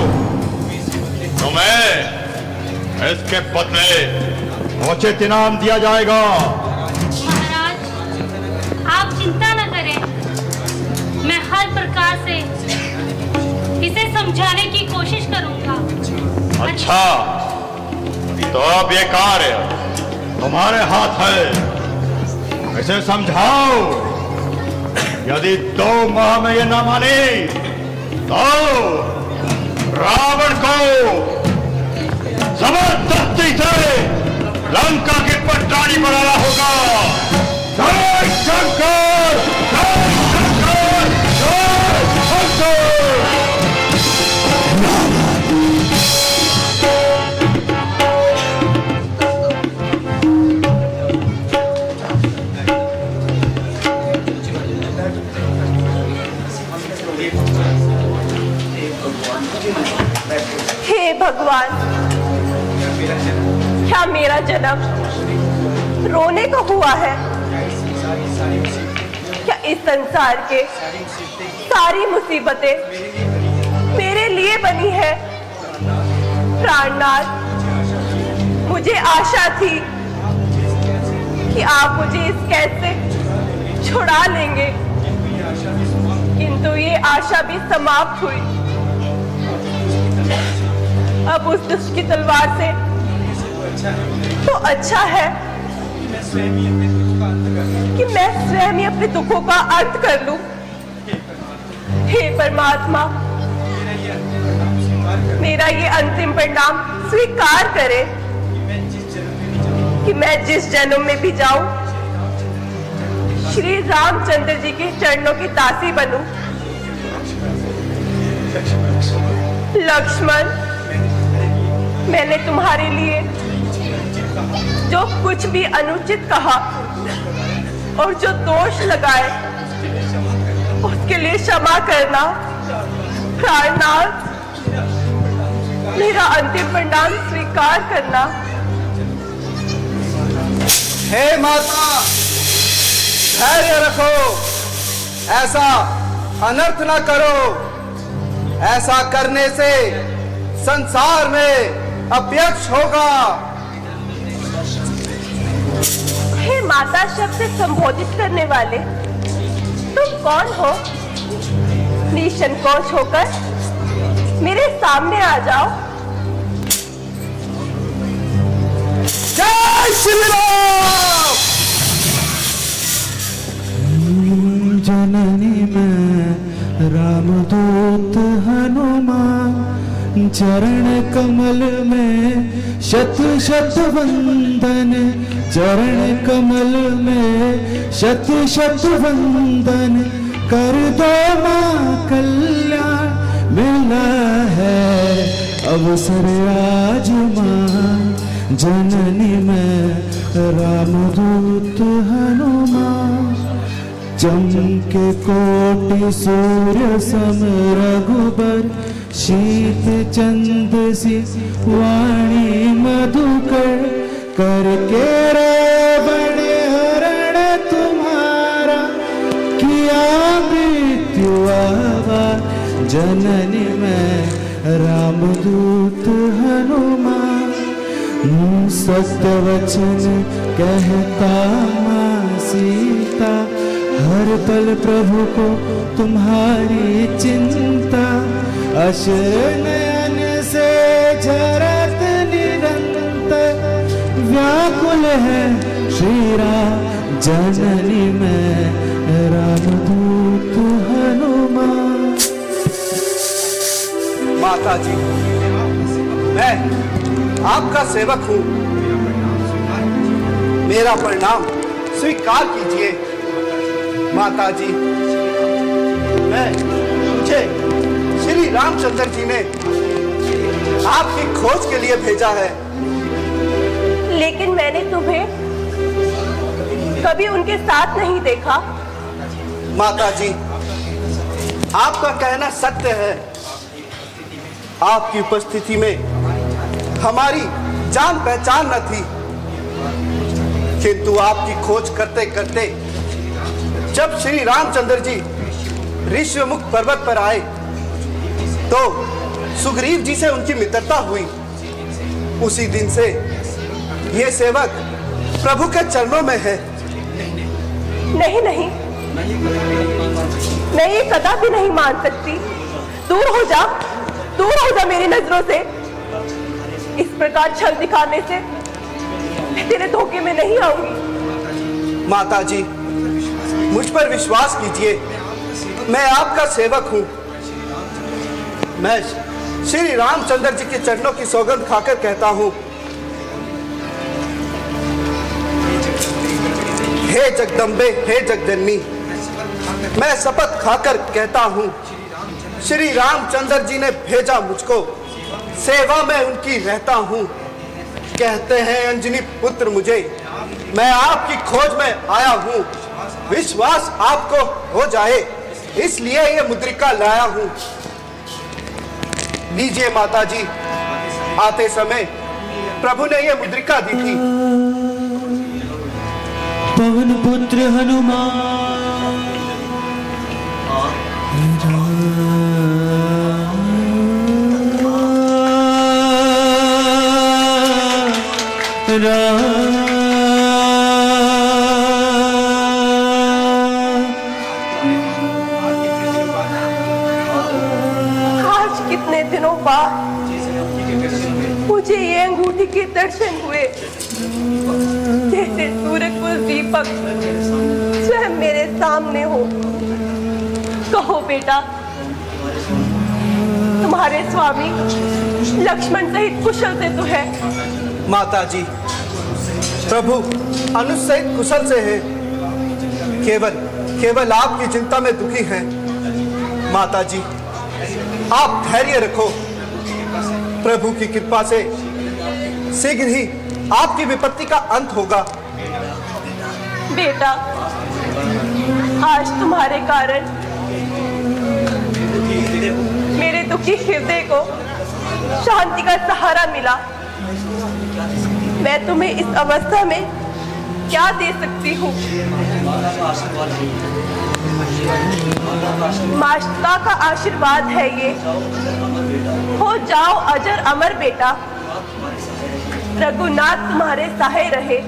तुम्हें इसके बदले उचित इनाम दिया जाएगा। महाराज, आप चिंता न करें, मैं हर प्रकार से इसे समझाने की कोशिश करूंगा। अच्छा, तो अब ये कार्य तुम्हारे हाथ है। इसे समझाओ, यदि 2 माह में ये ना माने तो रावण को जबरदस्ती से लंका की पटरानी बनाना होगा। जय शंकर, जय शंकर, जय शंकर। हे भगवान, क्या मेरा जन्म रोने को हुआ है? क्या इस संसार के सारी मुसीबतें मेरे लिए बनी है? प्राणनाथ, मुझे आशा थी कि आप मुझे इस कैद से छुड़ा लेंगे, किंतु ये आशा भी समाप्त हुई। अब उस दुष्ट की तलवार से तो अच्छा है कि मैं स्वयं ही अपने दुखों का अंत कर लूं। हे परमात्मा, मेरा ये अंतिम परिणाम स्वीकार करे कि मैं जिस जन्म में भी जाऊं, श्री रामचंद्र जी के चरणों की दासी बनूं। लक्ष्मण, मैंने तुम्हारे लिए जो कुछ भी अनुचित कहा और जो दोष लगाए, उसके लिए क्षमा करना। प्राणनाथ, मेरा अंतिम परिणाम स्वीकार करना। हे माता, धैर्य रखो, ऐसा अनर्थ न करो। ऐसा करने से संसार में अपयश होगा। हे माता शब्द से संबोधित करने वाले तुम कौन हो? निसंकोच होकर मेरे सामने आ जाओ। जय श्री राम। जननी में रामदूत हनुमान, चरण कमल में शत शत वंदन, चरण कमल में शत शत वंदन। कर दो मां कल्याण, मिला है अवसर आज मां। जननी में रामदूत हनुमान, चमके कोटि सूर्य सम रघुबर, शीत चंद सी वाणी मधुकर। करके रावण हरण तुम्हारा, किया मृत्यु आवार। जननी में रामदूत हनुमान, सत्य वचन कहता मां सीता। हर पल प्रभु को तुम्हारी चिंता, अश्रु नयन से झरत निरंतर। व्याकुल है श्री राम, जननी में रामदूत हनुमान। माता जी, मैं आपका सेवक हूँ, मेरा प्रणाम स्वीकार कीजिए। माता जी, मुझे श्री रामचंद्र जी ने आपकी खोज के लिए भेजा है। लेकिन मैंने तुम्हें कभी उनके साथ नहीं देखा। माता जी, आपका कहना सत्य है। आपकी उपस्थिति में हमारी जान पहचान न थी, किंतु आपकी खोज करते करते जब श्री रामचंद्र जी ऋष्यमुख पर्वत पर आए तो सुग्रीव जी से उनकी मित्रता हुई। उसी दिन से ये सेवक प्रभु के चरणों में है। नहीं नहीं, मैं ये कदापि नहीं मान सकती। दूर हो जा, दूर हो जा मेरी नजरों से। इस प्रकार छल दिखाने से मैं तेरे धोखे में नहीं आऊंगी। माता जी, मुझ पर विश्वास कीजिए, मैं आपका सेवक हूं। मैं श्री रामचंद्र जी के चरणों की सौगंध खाकर कहता हूं, हे जगदम्बे, हे जगजननी, मैं शपथ खाकर कहता हूं, श्री रामचंद्र जी ने भेजा मुझको, सेवा में उनकी रहता हूं। कहते हैं अंजनी पुत्र मुझे, मैं आपकी खोज में आया हूं, विश्वास आपको हो जाए इसलिए ये मुद्रिका लाया हूं। लीजिए माता जी, आते समय प्रभु ने ये मुद्रिका दी थी। पवन पुत्र हनुमान आज कितने दिनों बाद मुझे ये अंगूठी के दर्शन हुए, जैसे सूर्य को दीपक स्वयं मेरे सामने हो। कहो बेटा, तुम्हारे स्वामी लक्ष्मण सहित कुशल से तो है? माता जी, प्रभु अनुज सहित कुशल से है, केवल आपकी चिंता में दुखी हैं। माता जी, आप धैर्य रखो, प्रभु की कृपा से शीघ्र ही आपकी विपत्ति का अंत होगा। बेटा, आज तुम्हारे कारण मेरे दुखी हृदय को शांति का सहारा मिला। मैं तुम्हें इस अवस्था में क्या दे सकती हूँ? माता का आशीर्वाद है ये। हो जाओ अजर अमर बेटा, रघुनाथ तुम्हारे सहाय रहे,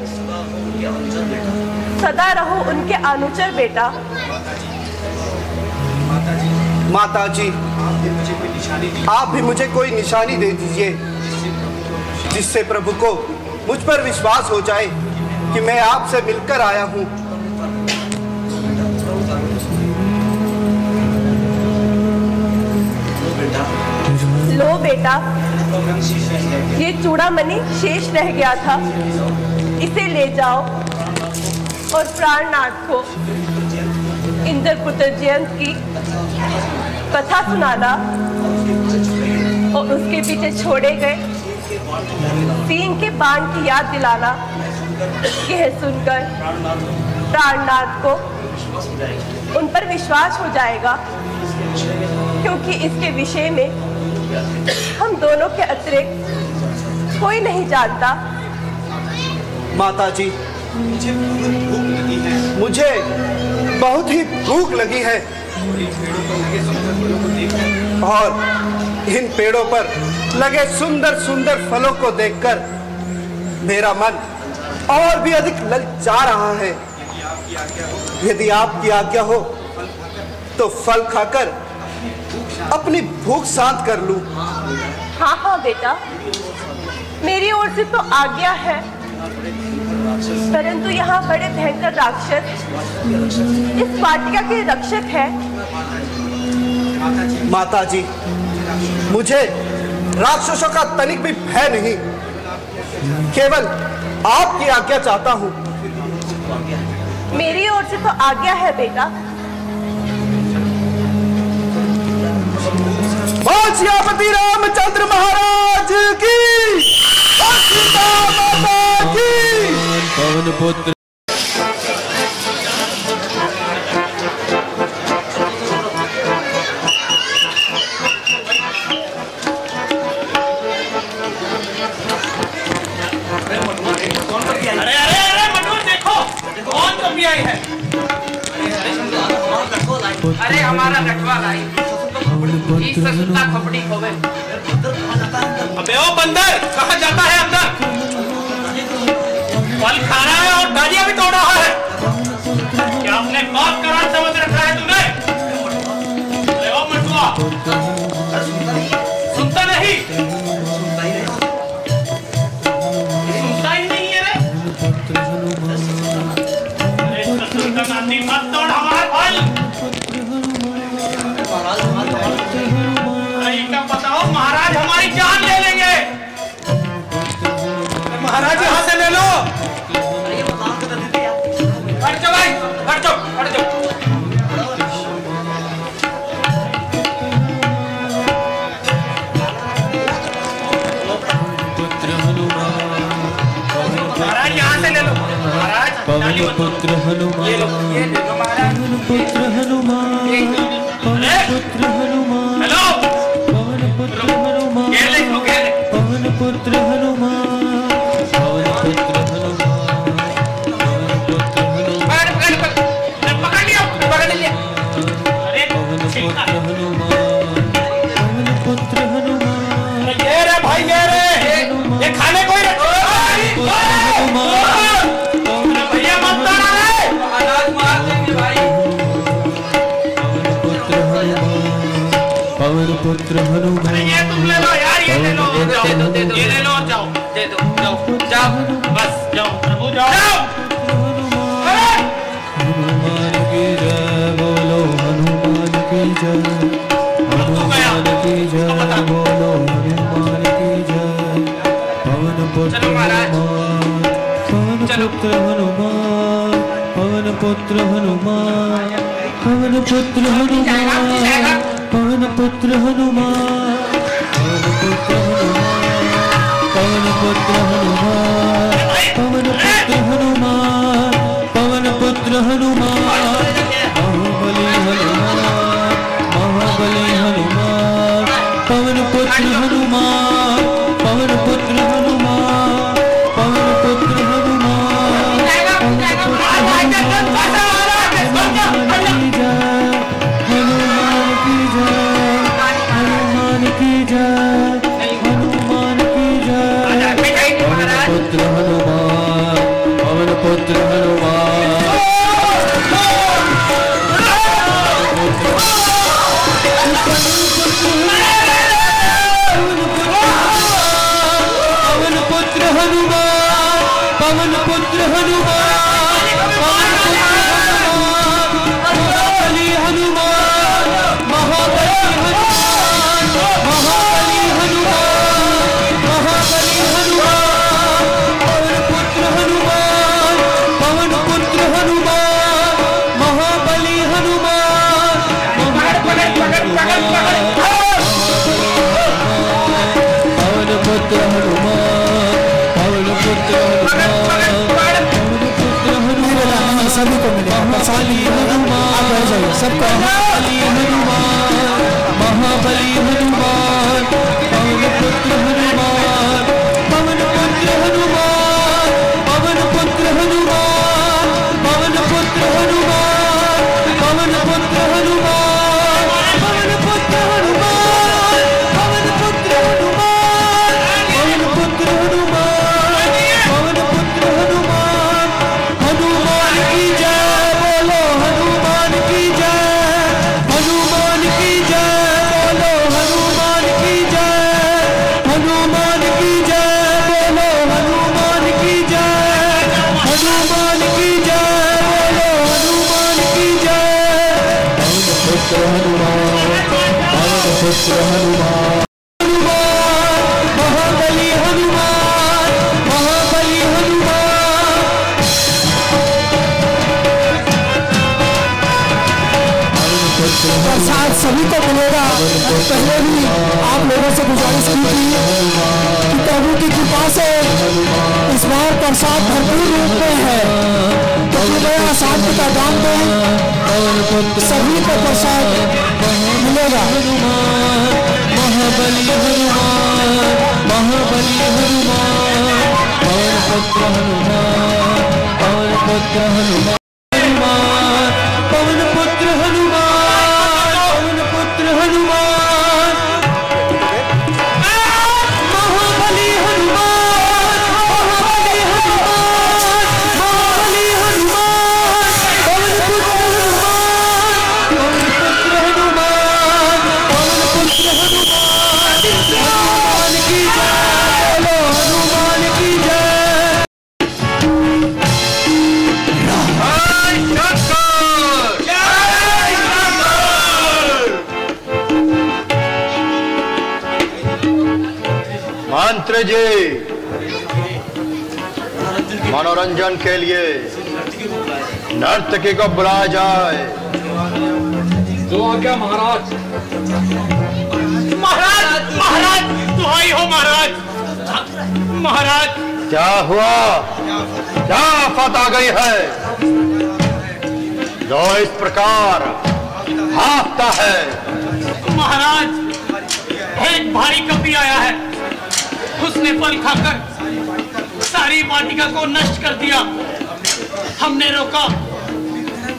सदा रहो उनके अनुचर बेटा। माता जी, आप भी मुझे कोई निशानी दे दीजिए, जिससे प्रभु को मुझ पर विश्वास हो जाए कि मैं आपसे मिलकर आया हूँ। लो बेटा, ये चूड़ामणि शेष रह गया था, इसे ले जाओ और प्राणनाथ को इंद्रपुत्र जयंत की कथा सुनाना और उसके पीछे छोड़े गए सिंह के बाण की याद दिलाना। यह सुनकर प्राणनाथ को उन पर विश्वास हो जाएगा, क्योंकि इसके विषय में हम दोनों के अतिरिक्त कोई नहीं जानता। माता जी, मुझे बहुत ही भूख लगी है और इन पेड़ों पर लगे सुंदर सुंदर फलों को देखकर मेरा मन और भी अधिक ललचा रहा है। यदि आपकी आज्ञा हो तो फल खाकर अपनी भूख शांत कर लूं। हाँ हाँ बेटा, मेरी ओर से तो आज्ञा है, परंतु यहाँ बड़े भयंकर राक्षस इस वाटिका के रक्षक हैं। माता जी, मुझे राक्षसों का तनिक भी भय नहीं, केवल आपकी आज्ञा चाहता हूँ। मेरी ओर से तो आज्ञा है बेटा। सियापति रामचंद्र महाराज की, सीता माता की। पवन पुत्र अरे हमारा नटवा लाई ससुता खोपड़ी खोवे। अबे ओ बंदर, कहाँ जाता है अंदर? फल खा रहा है और डालियां भी तोड़ रहा है। क्या अपने बाप का राज समझ रखा है तुमने? अरे ओ मटुआ, सुनता नहीं? सुनता ही नहीं है रे? अरे लो। हट जाओ भाई, हट जाओ, हट जाओ। महाराज यहाँ से ले लो। महाराज पवन पुत्र हनुमान, ये लो महाराज। पवन पुत्र हनुमान, पवन पुत्र हनुमान, हेलो पवन पुत्र हनुमान, घेर ले इसको, घेर ले। पवन पुत्र हनुमान, पवन पुत्र हनुमान, पवन पुत्र हनुमान, पकड़ लिया, पकड़ लिया। अरे पवन पुत्र हनुमान, पवन पुत्र हनुमान, ये रे भाई, ये रे, ये खाने कोई रखो। भैया मत ताना रे, महाराज मार देंगे भाई। पवन पुत्र हनुमान, अरे ये तुम ले लो यार, ये ले लो, ये ले लो, जाओ, दे दो, जाओ, जाओ, बस जाओ प्रभु, जाओ। हनुमान की जय बोलो, हनुमान की जय, हनुमान की जय बोलो, हनुमान की जय। पवन पुत्र हनुमान, पवन पुत्र हनुमान, पवन पुत्र हनुमान, पवन पुत्र हनुमान, पवन पुत्र हनुमान, पवन पुत्र हनुमान, पवन पुत्र हनुमान, पवन पुत्र हनुमान, पवन पुत्र हनुमान, बाहुबली हनुमान, महाबली हनुमान, पवन पुत्र हनुमान, पवन पुत्र हनुमान, पवन पुत्र हनुमान, पवन पुत्र हनुमान की जय, हनुमान की जय, हनुमान की जय, पवन पुत्र हनुमान, पवन पुत्र हनुमान, पवन पुत्र हनुमान, पवन पुत्र हनुमान, पवन पुत्र हनुमान, महाबली हनुमान, महाबली हनुमान, महाबली हनुमान, महाबली हनुमान, पवन पुत्र हनुमान, पवन पुत्र हनुमान, महाबली हनुमान, पवन पुत्र हनुमान, पवन पुत्र हनुमान, पवन पुत्र हनुमान, सभी को मिलेगा। महाबली हनुमान, सबको महाबली हनुमान, महाबली हनुमान, पवन पुत्र हनुमान, पवन पुत्र हनुमान, पवन पुत्र हनुमान, पवन पुत्र हनुमान, पवन पुत्र हनुमान, पवन पुत्र हनुमान, पवन पुत्र हनुमान, पवन पुत्र हनुमान, पवन पुत्र हनुमान, हनुमान की जय बोलो, हनुमान की जय, हनुमान की जय बोलो, हनुमान की जय, हनुमान की जय बोलो, हनुमान की जय, हनुमान की जय बोलो, हनुमान की जय। पवन पुत्र हनुमान, पवन पुत्र हनुमान, हनुमान, महाबली हनुमान, महाबली हनुमान, प्रसाद सभी को मिलेगा। पहले भी आप लोगों से गुजारिश की थी कि प्रभु की कृपा से इस बार प्रसाद भरपूर रूप में है, तो कृपया शांति का दान दें, सभी को प्रसाद मिलेगा। महाबली हनुमान, महाबली हनुमान, पवन पुत्र हनुमान, पवन पुत्र हनुमान, पवन पुत्र हनुमान, पवन पुत्र हनुमान, महाबली हनुमान, महाबली हनुमान, महाबली हनुमान, पवन पुत्र हनुमान, पवन पुत्र हनुमान, पवन पुत्र हनुमान, हनुमान की जय बोलो, हनुमान की जय। मंत्र जी मनोरंजन के लिए नर्तकी को बुलाया जाए। जो आज्ञा महाराज। महाराज महाराज दुहाई हो महाराज। महाराज क्या हुआ? क्या आफत आ गई है जो इस प्रकार हाँफता है? महाराज एक भारी कपी आया है, उसने फल खाकर सारी वाटिका को नष्ट कर दिया। हमने रोका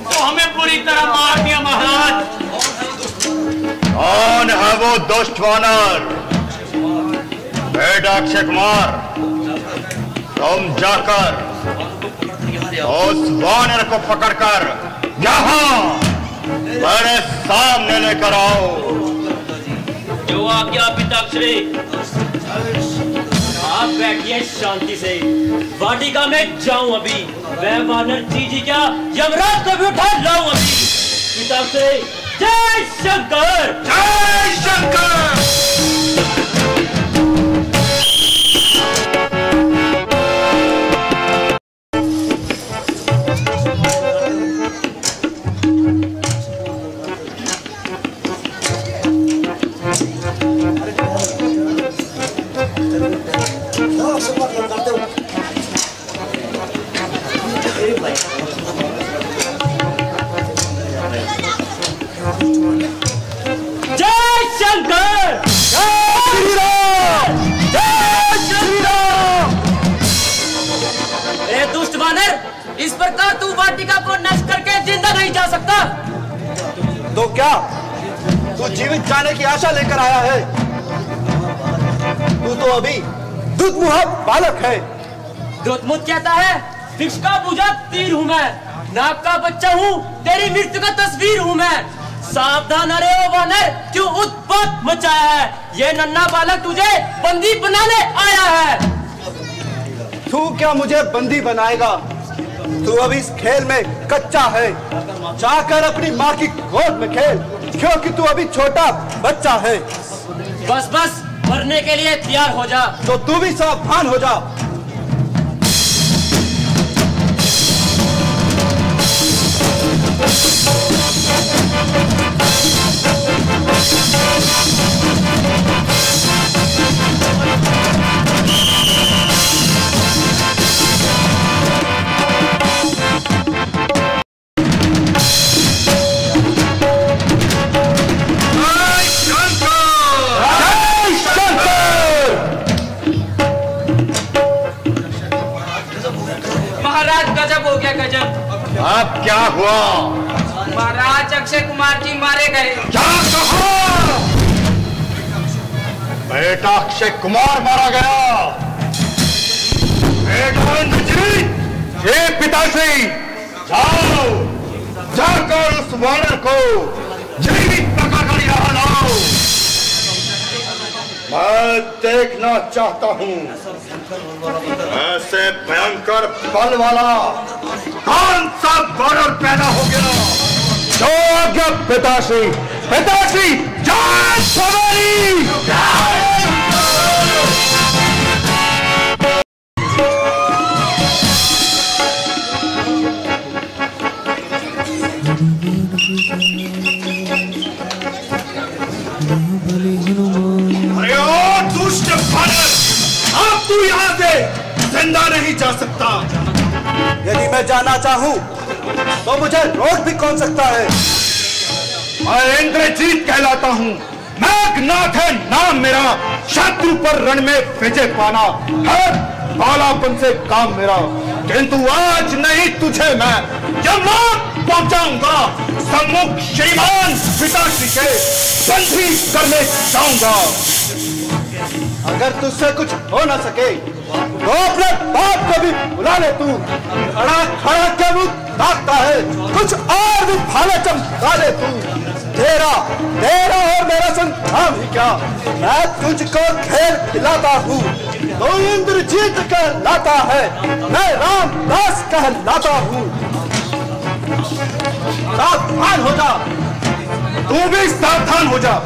तो हमें पूरी तरह मार दिया महाराज। कौन है वो दुष्ट वानर? बेटा अक्षय कुमार, तुम जाकर उस वानर को पकड़कर यहाँ मेरे सामने लेकर आओ। जो आज्ञा पिताश्री। आप बैठिए शांति से, वाटिका में जाऊं अभी। वह वानर जी क्या यमराज को भी उठा लाऊं अभी। पिताश्री जय शंकर, जय शंकर। इस प्रकार तू वाटिका को नष्ट करके जिंदा नहीं जा सकता। तो क्या तू जीवित जाने की आशा लेकर आया है? तू तो अभी दुधमुहा बालक है। दुधमुत कहता है वृक्ष का बुझा तीर हूँ मैं, नाग का बच्चा हूँ, तेरी मृत्यु का तस्वीर हूँ मैं। सावधान अरे ओ वानर, क्यों उत्पात मचाया है? ये नन्हा बालक तुझे बंदी बनाने आया है। तू क्या मुझे बंदी बनाएगा? तू अभी इस खेल में कच्चा है। जाकर अपनी माँ की गोद में खेल, क्योंकि तू अभी छोटा बच्चा है। बस बस मरने के लिए तैयार हो जा। तो तू भी सावधान हो जा। गजब हो गया गजब। अब क्या हुआ? महाराज अक्षय कुमार जी मारे गए। क्या कहा? बेटा अक्षय कुमार मारा गया? बेटा इंद्रजीत, ये पिताश्री जाओ, जाकर उस वानर को जीवित पकड़ यहाँ लाओ। मैं देखना चाहता हूँ ऐसे भयंकर बल वाला कौन सा वानर पैदा हो गया। जो आज्ञा पिताश्री। पिताश्री जय सवारी। अरे ओ दुष्ट वानर, अब तू यहाँ से जिंदा नहीं जा सकता। यदि मैं जाना चाहूँ तो मुझे रोक भी कौन सकता है? मैं इंद्रजीत कहलाता हूँ, मेघनाथ है नाम मेरा। शत्रु पर रण में विजय पाना है बालापन से काम मेरा। किंतु आज नहीं तुझे मैं यमलोक पहुंचाऊंगा। सम्मुख श्रीमान पिताश्री के बंदी करने जाऊंगा। अगर तुझसे कुछ हो न सके तो अपने बाप को भी बुला ले। तू खड़ा खड़ा के मुंह ताकता है, कुछ और भी भाले चमका ले तू। तेरा और मेरा संग्राम ही क्या, मैं तुझको खेल खिलाता हूँ। तो इंद्रजीत कहलाता है, मैं रामदास कहलाता हूँ। सावधान हो जा। तू भी सावधान हो जा।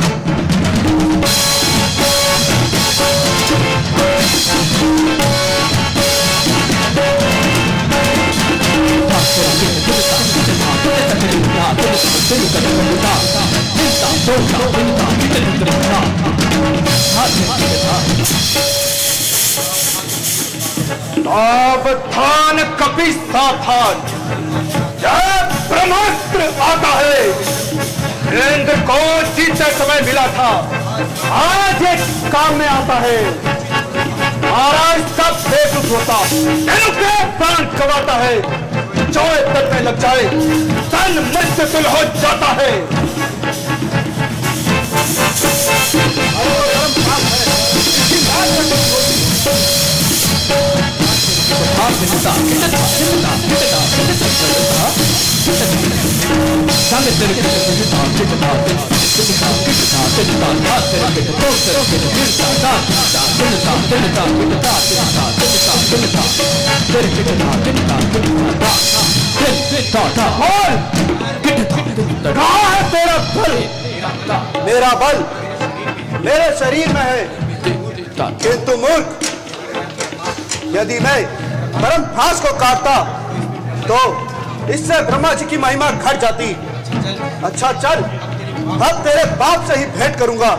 सावधान कपि सावधान, जब ब्रह्मास्त्र आता है, इंद्र को जीते समय मिला था, आज एक काम में आता है। महाराज सब बेकुछ होता, इनके प्राण गवाता है, जो तक में लग जाए तन मृत्यु तुल हो जाता है। कहाँ है तेरा बल? मेरा बल मेरे शरीर में है, किंतु मूर्ख, यदि मैं परम फांस को काटता तो इससे ब्रह्मा जी की महिमा घट जाती। अच्छा चल, अब तेरे बाप से ही भेंट करूंगा।